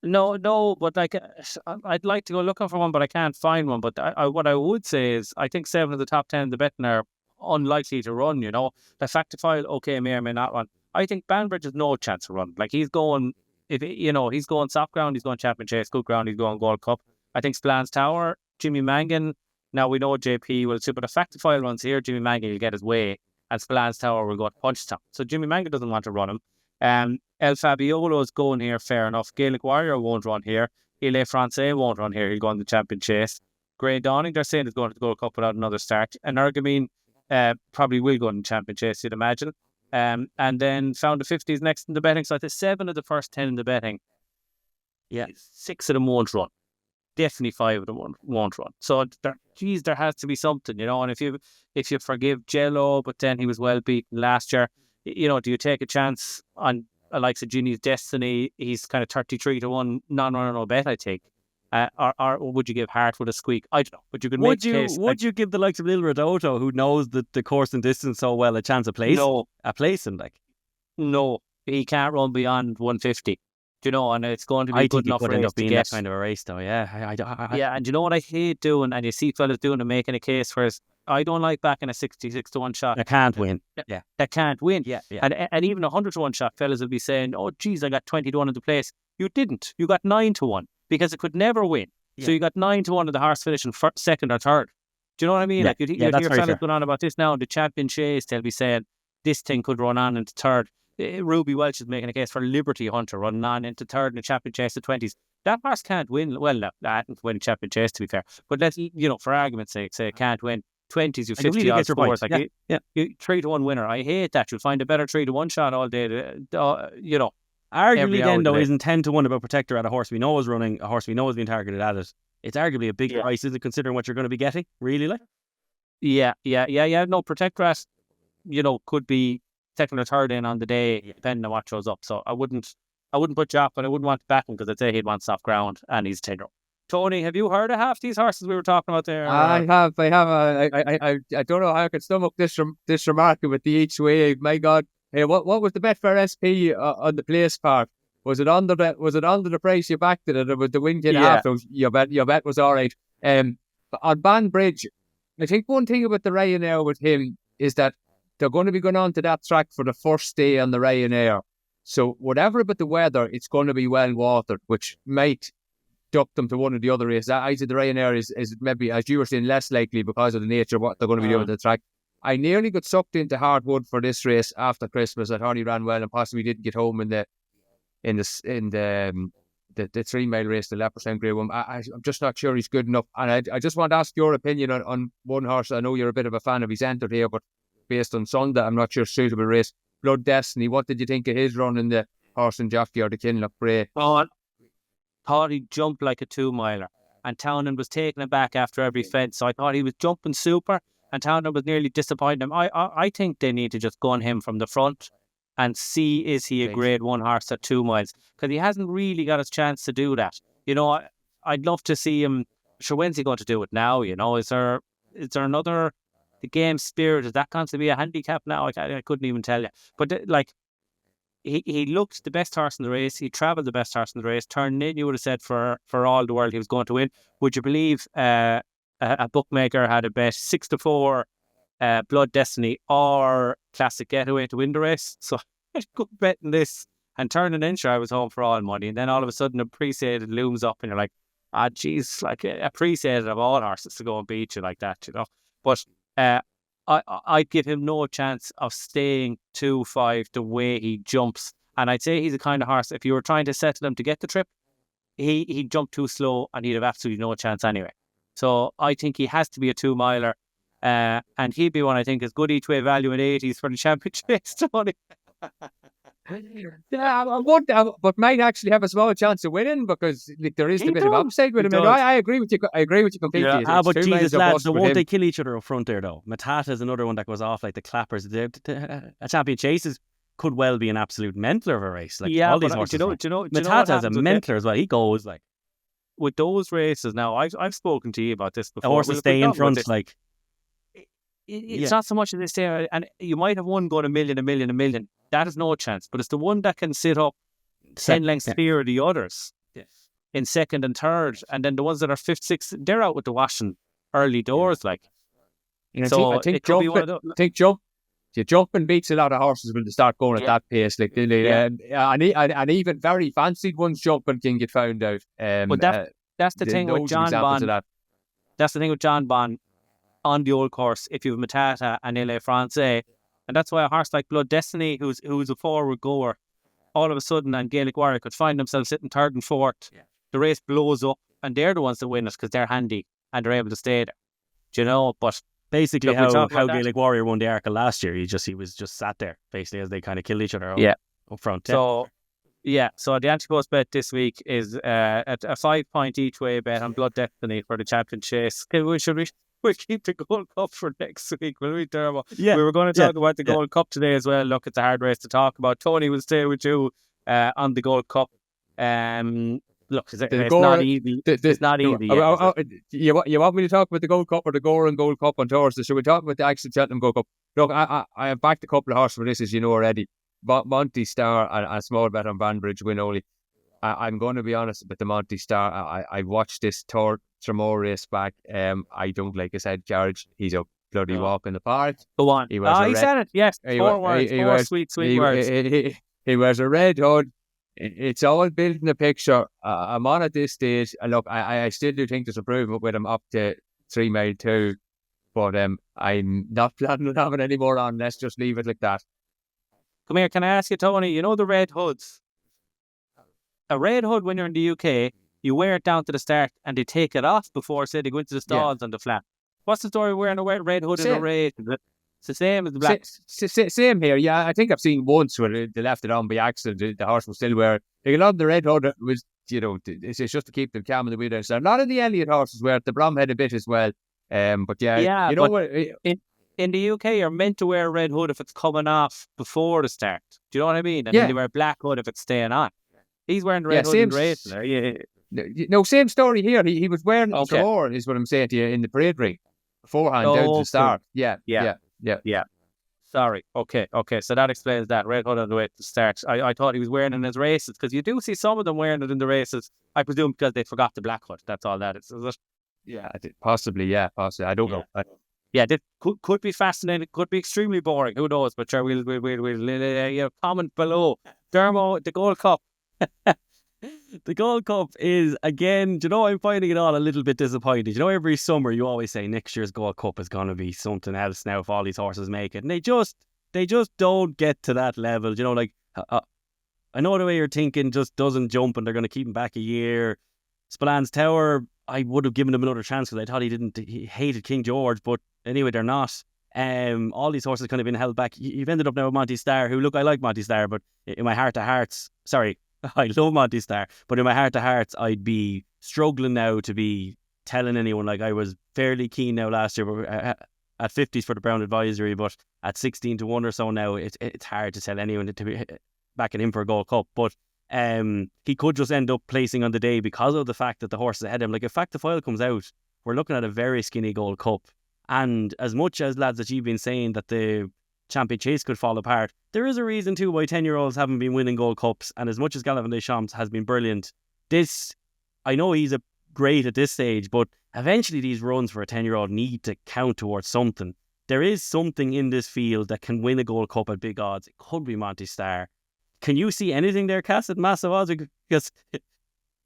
No, but I'd like to go looking for one, but I can't find one. But what I would say is, I think 7 of the top 10 in the betting are unlikely to run, The Facta File, okay, may or may not run. I think Banbridge has no chance to run. He's going, he's going soft ground, he's going Champion Chase, good ground, he's going Gold Cup. I think Splans Tower, Jimmy Mangan, now we know JP will too, but if Facta File runs here, Jimmy Mangan will get his way, and Splans Tower will go to Punchestown. So Jimmy Mangan doesn't want to run him. El Fabiolo is going here, fair enough. Gaelic Warrior won't run here. Ile Francais won't run here. He'll go on the Champion Chase. Grey Dawning, they're saying, is going to the Gold Cup without another start. And Ergamine probably will go on the Champion Chase, you'd imagine. And then Found the 50s next in the betting. So I think 7 of the first 10 in the betting. Yeah, 6 of them won't run. definitely 5 of them won't run. So there has to be something, and if you forgive Jello, but then he was well beaten last year, do you take a chance on like Ginny's Destiny? He's kind of 33-1 non-runner no bet, I think. Or would you give Hartwood a squeak? I don't know, but you could make a case. Would you give the likes of Lil Rodotto, who knows the course and distance so well, a chance of place? No. A placing, like? No, he can't run beyond 150. And it's going to be good enough for race up being to get. that kind of a race, though. Yeah, Yeah, and you know what I hate doing, and you see fellas doing and making a case for us. I don't like backing a 66-1 shot. That can't win. Yeah, that can't win. Yeah. And even 100-1 shot, fellas will be saying, "Oh, geez, I got 20-1 in the place." You didn't. You got 9-1 because it could never win. Yeah. So you got 9-1 of the horse finishing second or third. Do you know what I mean? Yeah. Like you'd hear fellas going on about this now. The champion chase, they'll be saying this thing could run on into third. Ruby Welch is making a case for Liberty Hunter running on into third in the champion chase to 20s. That horse can't win. Well, that can't win champion chase, to be fair. But let's, for argument's sake, say it can't win 20s. You 50 odds scores. Like yeah. 3-1 winner. I hate that. You'll find a better 3-1 shot all day. Arguably, then, though, isn't 10-1 about Protector at a horse we know is running, a horse we know is being targeted at it. It's arguably a big price, isn't it, considering what you're going to be getting? Really, like? Yeah. No, Protector at, could be second or third in on the day, depending on what shows up. So I wouldn't put Jock, but I wouldn't want to back him because I'd say he'd want soft ground, and he's 10-year-old. Tony, have you heard of half these horses we were talking about there? I have. I don't know how I could stomach this remark with the each way. My God, hey, what was the Betfred SP on the place part? Was it under the price you backed it, or was the win half? Your bet was all right. On Banbridge, I think one thing about the Ryanair with him is that they're going to be going on to that track for the first day on the Ryanair. So whatever about the weather, it's going to be well watered, which might duck them to one or the other race. I said the Ryanair is maybe, as you were saying, less likely because of the nature of what they're going to be doing at the track. I nearly got sucked into Hardwood for this race after Christmas. I thought he ran well and possibly didn't get home in the 3-mile race, the Leopardstown Grey one. I'm just not sure he's good enough. And I just want to ask your opinion on one horse. I know you're a bit of a fan of his entered here, but based on Sunday, I'm not sure suitable race. Blood Destiny, what did you think of his run in the Horse and Jockey or the Kinloch Bray? Thought he jumped like a 2-miler, and Townend was taking it back after every fence. So I thought he was jumping super, and Townend was nearly disappointing him. I think they need to just go on him from the front and see is he a grade 1 horse at 2 miles, because he hasn't really got his chance to do that. I'd love to see him. Sure, when's he going to do it now? Is there another? The game spirit, is that going to be a handicap now? I couldn't even tell you. But he looked the best horse in the race. He travelled the best horse in the race. Turning in, you would have said for all the world he was going to win. Would you believe a bookmaker had a bet 6-4 Blood Destiny or Classic Getaway to win the race? So I good betting this, and turning in, sure, I was home for all money. And then all of a sudden, appreciated looms up, and you're like, geez, like appreciated of all horses to go and beat you like that, But I'd give him no chance of staying 2-5 the way he jumps. And I'd say he's a kind of horse, if you were trying to settle him to get the trip, he'd jump too slow and he'd have absolutely no chance anyway. So I think he has to be a 2-miler. And he'd be one, I think, is good each way value in 80s for the championship. Yeah, but might actually have a small chance of winning because there is a bit of upside with him. I agree with you. I agree with you completely. Yeah. But Jesus, lads, so won't they kill each other up front there though? Matata is another one that goes off like the clappers. A champion chases could well be an absolute mentler of a race. Like all these horses. Matata is a mentler as well. He goes like with those races now. I've spoken to you about this before. The horses stay in front like. It's not so much as they say, and you might have one going a million. That is no chance, but it's the one that can sit up 10 lengths clear of the others in second and third, and then the ones that are fifth, sixth, they're out with the washing early doors, like. So I think jumping beats a lot of horses when they start going at that pace, like and even very fancied ones jumping can get found out. But that's the thing with John Bond. That's the thing with John Bond. On the old course, if you have Matata and LA Francais, and that's why a horse like Blood Destiny, who's a forward goer, all of a sudden, and Gaelic Warrior could find themselves sitting third and fourth. Yeah. The race blows up, and they're the ones that win it because they're handy and they're able to stay there. But basically, how Gaelic Warrior won the Arkle last year, he was just sat there basically as they kind of killed each other up front. So Yeah, so the anti-post bet this week is at a 5-point each way bet on Blood Destiny for the champion chase. We keep the Gold Cup for next week, will we, Dermo? Yeah, We were going to yeah, talk about the yeah. Gold Cup today as well. Look, it's a hard race to talk about. Tony will stay with you on the Gold Cup. Look, it's not easy. It's not easy yet, you want me to talk about the Gold Cup or the Gore and Gold Cup on Thursday? Should we talk about the actual Cheltenham Gold Cup? Look, I have backed a couple of horses for this, as you know already. Monty Star and small bet on Banbridge win only. I'm going to be honest with the Monty Star. I watched this Tremor race back. I don't like his head carriage. He's a bloody walk in the park. Go on. He said it. Yes, four sweet words. He wears a red hood. It's all built in the picture. I'm on at this stage. And look, I still do think there's improvement with him up to 3 mile 2. But I'm not planning on having any more on. Let's just leave it like that. Come here, can I ask you, Tony, you know the red hoods? A red hood, when you're in the UK, you wear it down to the start and they take it off before, say, they go into the stalls on the flat. What's the story of wearing a red hood in a race? It's the same as the black. Same here, yeah. I think I've seen once where they left it on by accident. The horse was still wearing it. A lot of the red hood was, it's just to keep them calm in the wheel. So a lot of the Elliott horses wear it. The Bromhead a bit as well. But yeah, you know what? In the UK, you're meant to wear a red hood if it's coming off before the start. Do you know what I mean? And then you wear a black hood if it's staying on. He's wearing the red hood in the race there. No, same story here. He was wearing it before, is what I'm saying to you, in the parade ring beforehand down to the start. Yeah. Sorry. Okay. So that explains that. Red hood on the way to the start. I thought he was wearing it in his races because you do see some of them wearing it in the races. I presume because they forgot the black hood. That's all that is it? Yeah, possibly. Yeah, possibly. I don't know. This could be fascinating. Could be extremely boring. Who knows? But sure, we'll comment below. Dermo, the Gold Cup. The Gold Cup is, again, do you know, I'm finding it all a little bit disappointing. You know, every summer you always say next year's Gold Cup is going to be something else now if all these horses make it. And they just don't get to that level. You know, like, I know the way you're thinking just doesn't jump and they're going to keep him back a year. Spillane Tower, I would have given him another chance because I thought he hated King George, but anyway, they're not. All these horses kind of been held back. You've ended up now with Monty Star, who, look, I like Monty Star, but in my heart of hearts, sorry, I love Monty Star, but in my heart of hearts, I'd be struggling now to be telling anyone. Like, I was fairly keen now last year, but at 50s for the Brown Advisory, but at 16 to 1 or so now, it's hard to tell anyone to be backing him for a Gold Cup. But he could just end up placing on the day because of the fact that the horses ahead of him. Like, if Fact the File comes out, we're looking at a very skinny Gold Cup. And as much as, lads, that you've been saying that the Champion Chase could fall apart, there is a reason too why 10-year-olds haven't been winning Gold Cups. And as much as Gallopin Des Champs has been brilliant, I know he's great at this stage, but eventually these runs for a 10-year-old need to count towards something. There is something in this field that can win a Gold Cup at big odds. It could be Monty Star. Can you see anything there, Cass, at massive odds? Because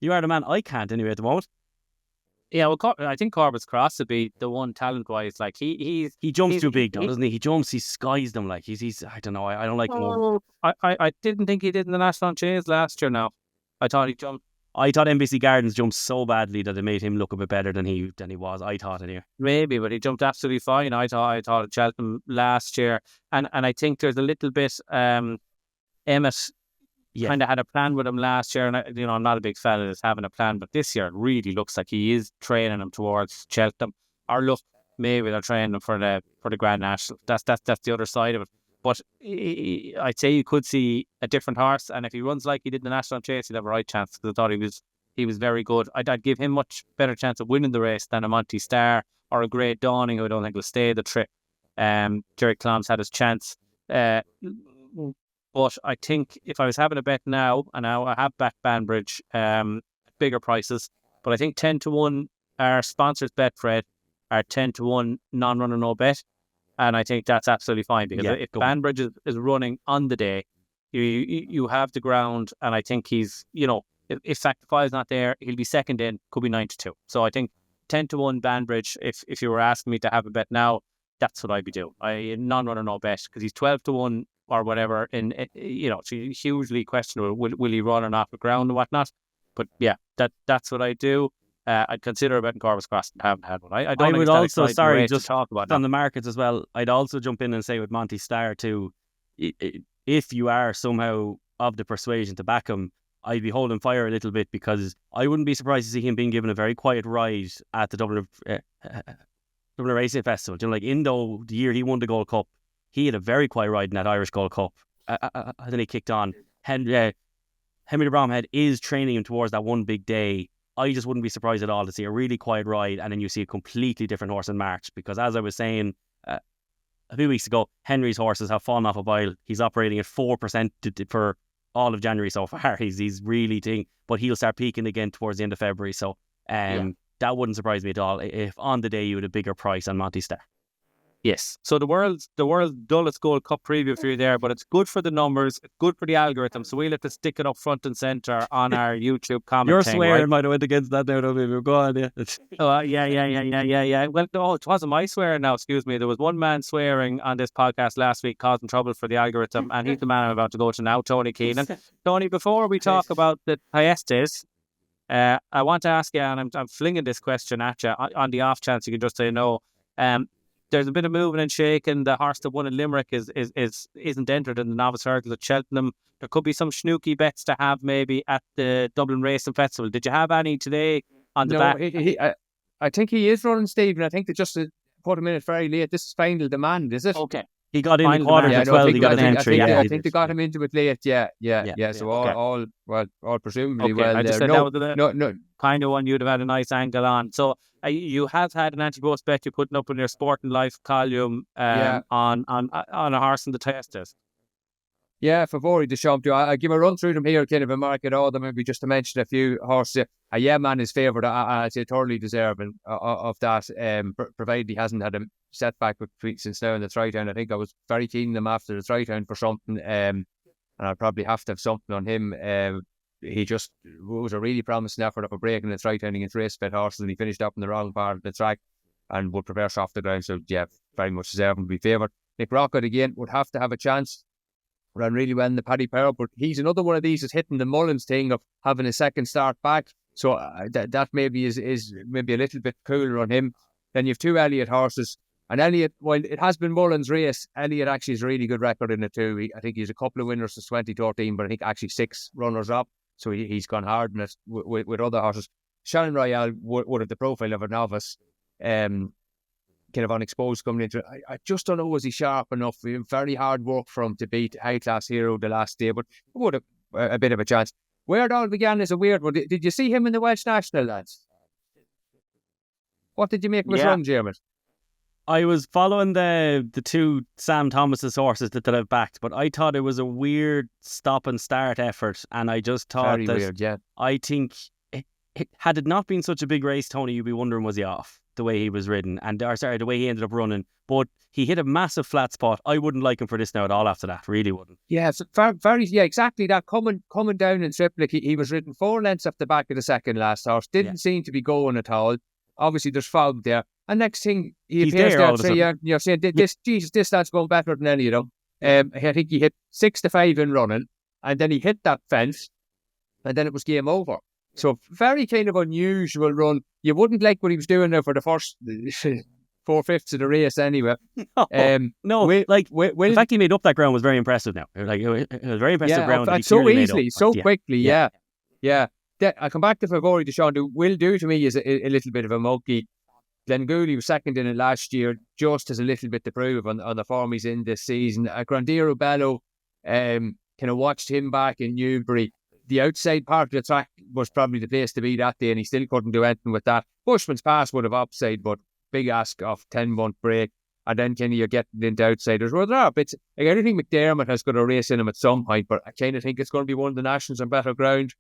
you are the man. I can't anyway at the moment. Yeah, well, I think Corbett's Cross would be the one talent-wise. Like, he jumps too big, though, doesn't he? He jumps, he skies them. Like, he's I don't know. I don't like him. I didn't think he did in the National Chase last year. Now, I thought he jumped. I thought NBC Gardens jumped so badly that it made him look a bit better than he was. I thought anyway. Maybe, but he jumped absolutely fine. I thought at Cheltenham last year, and I think there's a little bit. Emmett kind of had a plan with him last year, and I'm not a big fan of this having a plan, but this year it really looks like he is training him towards Cheltenham. Or look, maybe they're training him for the Grand National. That's the other side of it. But I'd say you could see a different horse, and if he runs like he did in the National Chase, he'd have a right chance, because I thought he was very good. I'd give him much better chance of winning the race than a Monty Star or a Great Dawning, who I don't think will stay the trip. Jerry Clombs had his chance. But I think if I was having a bet now, and now I have backed Banbridge at bigger prices, but I think 10 to 1 our sponsors Betfred are 10 to 1 non-runner no bet, and I think that's absolutely fine, because if Banbridge is running on the day, you have the ground, and I think he's, if Fact the File is not there, he'll be second in, could be 9 to 2. So I think 10 to 1 Banbridge, if you were asking me to have a bet now, that's what I'd be doing. Non-runner no bet, because he's 12 to 1 or whatever, and it's hugely questionable. Will he run or not with ground and whatnot? But yeah, that's what I do. I'd consider betting Corbett's Cross and haven't had one. I would also, sorry, just talk about on the markets as well. I'd also jump in and say with Monty Star too, if you are somehow of the persuasion to back him, I'd be holding fire a little bit, because I wouldn't be surprised to see him being given a very quiet ride at the Dublin Racing Festival. You know, like Indo, the year he won the Gold Cup, he had a very quiet ride in that Irish Gold Cup. And then he kicked on. Henry de Bromhead is training him towards that one big day. I just wouldn't be surprised at all to see a really quiet ride, and then you see a completely different horse in March. Because as I was saying a few weeks ago, Henry's horses have fallen off a bile. He's operating at 4% for all of January so far. He's really but he'll start peaking again towards the end of February. So that wouldn't surprise me at all if on the day you had a bigger price on Monty Star. Yes. So the world's dullest Gold Cup preview for you there, but it's good for the numbers, it's good for the algorithm. So we'll have to stick it up front and centre on our YouTube comment. You're thing, swearing right? might have went against that now, though. Go on, yeah. Yeah. Well, no, it wasn't my swearing now, excuse me. There was one man swearing on this podcast last week, causing trouble for the algorithm, and he's the man I'm about to go to now, Tony Keenan. Tony, before we talk about the Thyestes, I want to ask you, and I'm flinging this question at you on the off chance you can just say no. There's a bit of moving and shaking. The horse that won in Limerick isn't entered in the novice hurdle at Cheltenham. There could be some snooky bets to have maybe at the Dublin Racing Festival. Did you have any today on the back? I think he is running, Stephen. I think they just put him in it very late. This is final demand, is it? Okay. He got in Final the quarter demand. to 12. He got an entry. I think they got him into it late. Yeah. So all presumably Okay. well. I just said no, that was no. kind of one you'd have had a nice angle on. So you have had an anti-post bet you're putting up in your Sporting Life column on a horse in the Thyestes. Yeah, Favori de Champ. I give a run through them here, kind of a market order, maybe just to mention a few horses. Man is favoured. I'd say totally deserving of that, provided he hasn't had a setback since now in the Tri-Town. I think I was very keen on him after the Tri-Town for something, and I'd probably have to have something on him. He just was a really promising effort of a break in the Tri-Town against race-fit horses, and he finished up in the wrong part of the track and would prefer off the ground. So, yeah, very much deserving to be favoured. Nick Rocket, again, would have to have a chance. Ran really well in the Paddy Power, but he's another one of these that's hitting the Mullins thing of having a second start back. So that maybe is maybe a little bit cooler on him. Then you have two Elliott horses. And Elliott, while it has been Mullins' race, Elliott actually has a really good record in it too. I think he's a couple of winners since 2013, but I think actually 6 runners-up. So he's gone hard in it with other horses. Shannon Royale would have the profile of a novice, kind of unexposed coming into it. I just don't know, was he sharp enough? Very hard work for him to beat High Class Hero the last day, but would have a bit of a chance. Where it all began is a weird one. Did you see him in the Welsh National, lads? What did you make of his run, Jeremy? I was following the two Sam Thomas's horses that I've backed, but I thought it was a weird stop and start effort, and I just thought very weird, yeah. I think had it not been such a big race, Tony, you'd be wondering, was he off the way he was ridden, the way he ended up running. But he hit a massive flat spot. I wouldn't like him for this now at all after that. Really wouldn't. Yeah, so very, exactly that. Coming down in Triplicate, he was ridden 4 lengths off the back of the second last horse. Didn't seem to be going at all. Obviously, there's fog there. And next thing, he appears there at 3 yards. You're saying, this lad's going better than any of them. I think he hit 6 to 5 in running, and then he hit that fence, and then it was game over. So very kind of unusual run. You wouldn't like what he was doing there for the first 4/5 of the race anyway. The fact he made up that ground was very impressive now. Like, it was very impressive ground. That he so easily, made up. so quickly, yeah. I come back to Favori de Champ. Will do to me is a little bit of a monkey. Glenn Gooley was second in it last year, just has a little bit to prove on the form he's in this season. Grandiro Bello, kind of watched him back in Newbury. The outside part of the track was probably the place to be that day, and he still couldn't do anything with that. Bushman's Pass would have upside, but big ask of 10-month break. And then you're getting into outsiders. Well, there are bits. Like, I think McDermott has got a race in him at some point, but I kind of think it's going to be one of the Nationals on better ground.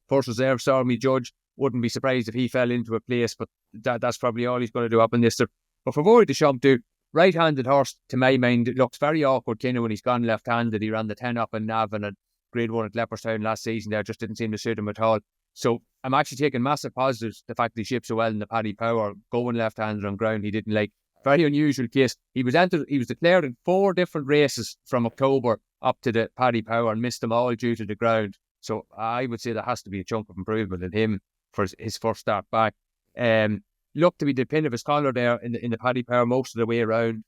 First Reserve Stormy Judge, wouldn't be surprised if he fell into a place, but that's probably all he's going to do up in this. But Favori de Champ, right-handed horse, to my mind, it looks very awkward kind of when he's gone left-handed. He ran the 10 up in Navan and Grade 1 at Leopardstown last season there, just didn't seem to suit him at all. So I'm actually taking massive positives, the fact that he shipped so well in the Paddy Power, going left-handed on ground he didn't like. Very unusual case. He was declared in 4 different races from October up to the Paddy Power and missed them all due to the ground. So I would say there has to be a chunk of improvement in him for his first start back. Looked to be the pin of his collar there in the Paddy Power most of the way around.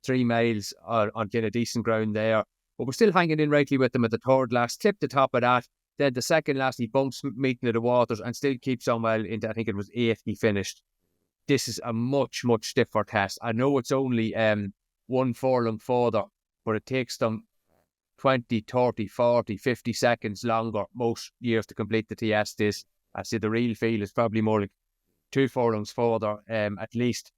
3 miles on kind of decent ground there. but we're still hanging in rightly with them at the third last, clip the top of that. Then the second last, he bumps meeting of the waters and still keeps on well into, I think it was 8th he finished. This is a much, much stiffer test. I know it's only 1 furlong further, but it takes them 20, 30, 40, 50 seconds longer most years to complete the TS. I say the real feel is probably more like 2 furlongs further, at least.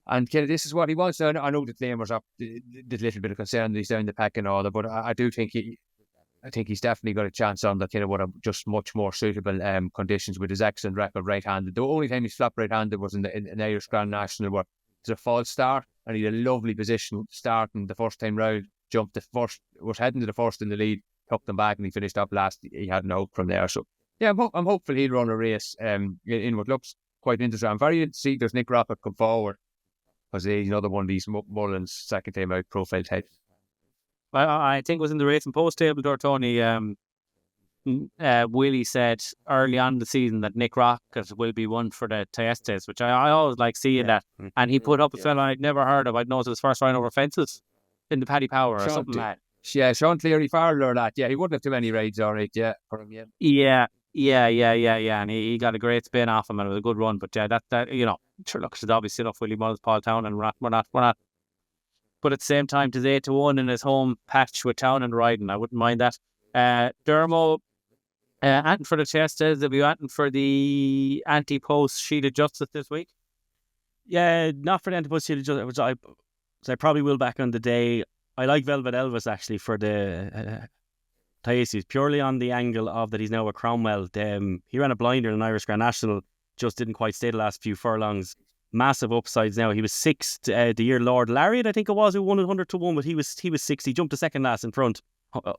And this is what he wants. I know the claimers are a little bit of concern that he's down the pecking order, but I do think he's definitely got a chance on the kind of what are just much more suitable conditions with his excellent record right-handed. The only time he's flopped right-handed was in Irish Grand National, where it's a false start and he had a lovely position starting the first time round. Jumped the first, was heading to the first in the lead, took them back, and he finished up last. He had an out from there. So yeah, I'm hopeful he'll run a race in what looks quite interesting. I'm very interested to see does Nick Rocket come forward, because he's another one of these Mullins second time out profile types. I think it was in the racing post table there, Tony. Willie said early on in the season that Nick Rocket will be one for the Tiestes, which I always like seeing that. And he put up a fella I'd never heard of. I'd noticed his first round over fences in the Paddy Power or something like that. Yeah, Sean Cleary Farrell or that. Yeah, he wouldn't have too many rides, all right, for him, Yeah. And he got a great spin off him and it was a good run. But yeah, that you know, sure, look, it's obviously enough Willie Mullins, Paul Town, and we're not. But at the same time, it's 8-1 in his home patch with Town and riding. I wouldn't mind that. Diarmuid, Anton for the Chestes, they'll be Anton for the anti-post Sheet of Justice this week. Yeah, not for the anti-post Sheet of Justice, which I probably will back on the day. I like Velvet Elvis actually for the Thayeses, purely on the angle of that he's now a Cromwell. He ran a blinder in an Irish Grand National, just didn't quite stay the last few furlongs. Massive upsides now. He was 6th the year Lord Lariat, I think it was, who won 100-1, but he was 6th. He jumped to second last in front of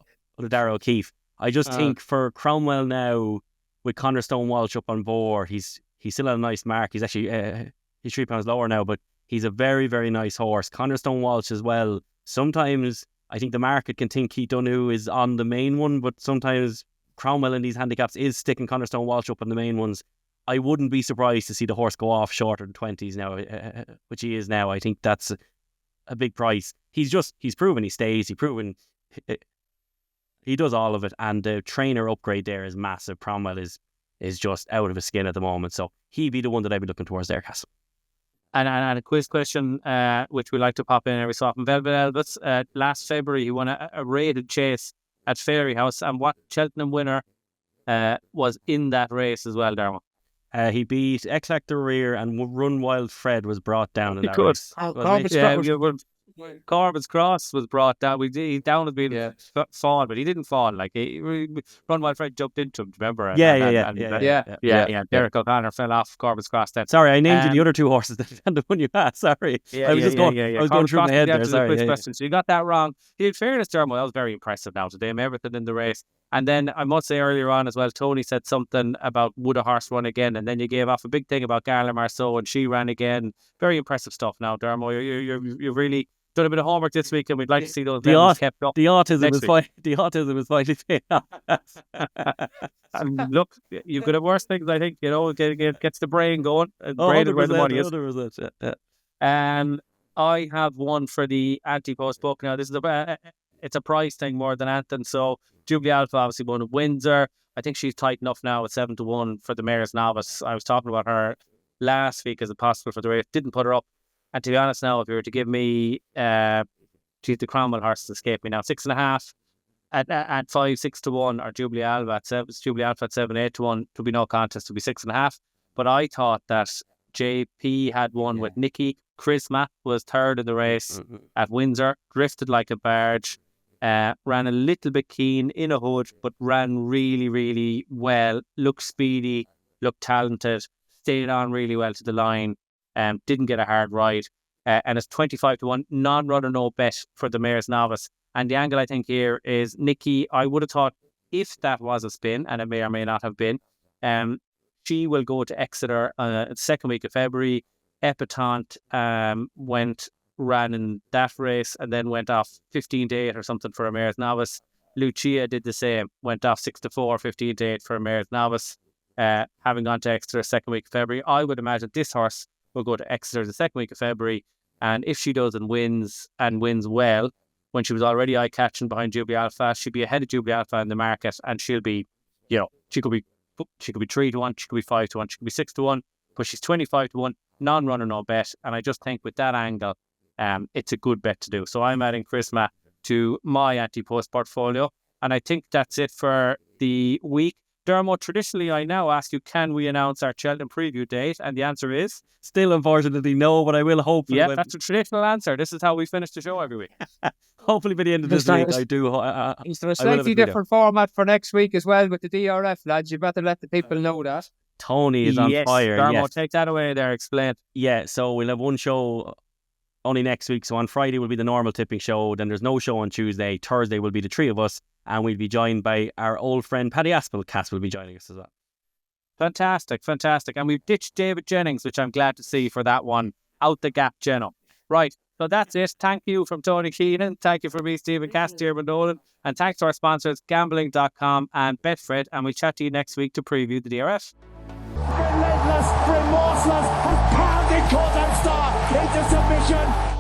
Darragh O'Keefe. I just think for Cromwell now, with Conor Stone Walsh up on board, he's still at a nice mark. He's actually he's 3 pounds lower now, but he's a very, very nice horse. Conor Stone Walsh as well. Sometimes I think the market can think Keith Donoghue is on the main one, but sometimes Cromwell in these handicaps is sticking Conor Stone Walsh up on the main ones. I wouldn't be surprised to see the horse go off shorter than 20s now, which he is now. I think that's a big price. He's proven he stays. He does all of it, and the trainer upgrade there is massive. Cromwell is just out of his skin at the moment, so he'd be the one that I'd be looking towards there, Castle. And a quiz question, which we like to pop in every so often. Velvet Elvis, last February, he won a rated chase at Fairyhouse, and what Cheltenham winner was in that race as well, Dermot? He beat X-Actor Rear, and Run Wild Fred was brought down in that race. Corbin's Cross was brought down. He down had been fall, but he didn't fall. Like Run Wild Fred jumped into him. Remember? Yeah. Derek O'Connor fell off Corbin's Cross. Then sorry, I named you the other two horses and the one you asked. Sorry, I was going through my head there. Sorry. Question. So you got that wrong. In fairness, Dermot, that was very impressive. Now today, everything in the race. And then I must say earlier on as well, Tony said something about would a horse run again, and then you gave off a big thing about Garla Marceau, and she ran again. Very impressive stuff. Now, Dermot, you've really done a bit of homework this week, and we'd like to see those levels kept up. The autism is finally paying off. And look, you've got worse things. I think it gets the brain going. Brain is where the money is. I have one for the anti-post book. Now, this is it's a price thing more than anything. So Jubilee Alpha obviously won at Windsor. I think she's tight enough now at 7-1 for the Mayor's Novice. I was talking about her last week as a possible for the race. Didn't put her up. And to be honest now, if you were to give me the Cromwell horses escape me now, 6.5 at 5-6-1, or Jubilee Alpha at 7-8-1, to be no contest, to be 6.5. But I thought that JP had one with Nicky. Chrisma was third in the race at Windsor, drifted like a barge, ran a little bit keen in a hood, but ran really, really well, looked speedy, looked talented, stayed on really well to the line, didn't get a hard ride, and it's 25-1, non-runner, no bet for the Mayor's Novice. And the angle I think here is Nicky. I would have thought if that was a spin, and it may or may not have been, she will go to Exeter second week of February. Epatante ran in that race and then went off 15-8 or something for a Mayor's Novice. Lucia did the same, went off 6-4, 15-8 for a Mayor's Novice, having gone to Exeter second week of February. I would imagine this horse will go to Exeter the second week of February, and if she does and wins well, when she was already eye-catching behind Jubilee Alpha. She'll be ahead of Jubilee Alpha in the market, and she'll be, she could be 3 to 1, she could be 5 to 1, she could be 6 to 1, but she's 25 to 1, non-runner, no bet. And I just think with that angle, it's a good bet to do. So I'm adding Chrisma to my anti-post portfolio, and I think that's it for the week. Diarmuid, traditionally I now ask you, can we announce our Cheltenham preview date? And the answer is? Still, unfortunately, no, but I will hope. Yeah, that's a traditional answer. This is how we finish the show every week. Hopefully by the end of this week, I do. Is there a slightly different format for next week as well with the DRF, lads? You better let the people know that. Tony is on fire. Diarmuid, yes. take that away there. Explain. Yeah, so we'll have one show only next week. So on Friday will be the normal tipping show. Then there's no show on Tuesday. Thursday will be the 3 of us. And we'll be joined by our old friend Paddy Aspel. Cass will be joining us as well. Fantastic. And we've ditched David Jennings, which I'm glad to see for that one. Out the gap, Jenno. Right, so that's it. Thank you from Tony Keenan. Thank you from me, Stephen Cass, Diarmuid Nolan. And thanks to our sponsors, Gambling.com and Betfred. And we'll chat to you next week to preview the DRF. Relentless, remorseless, and pounded Cheltenham Star into submission.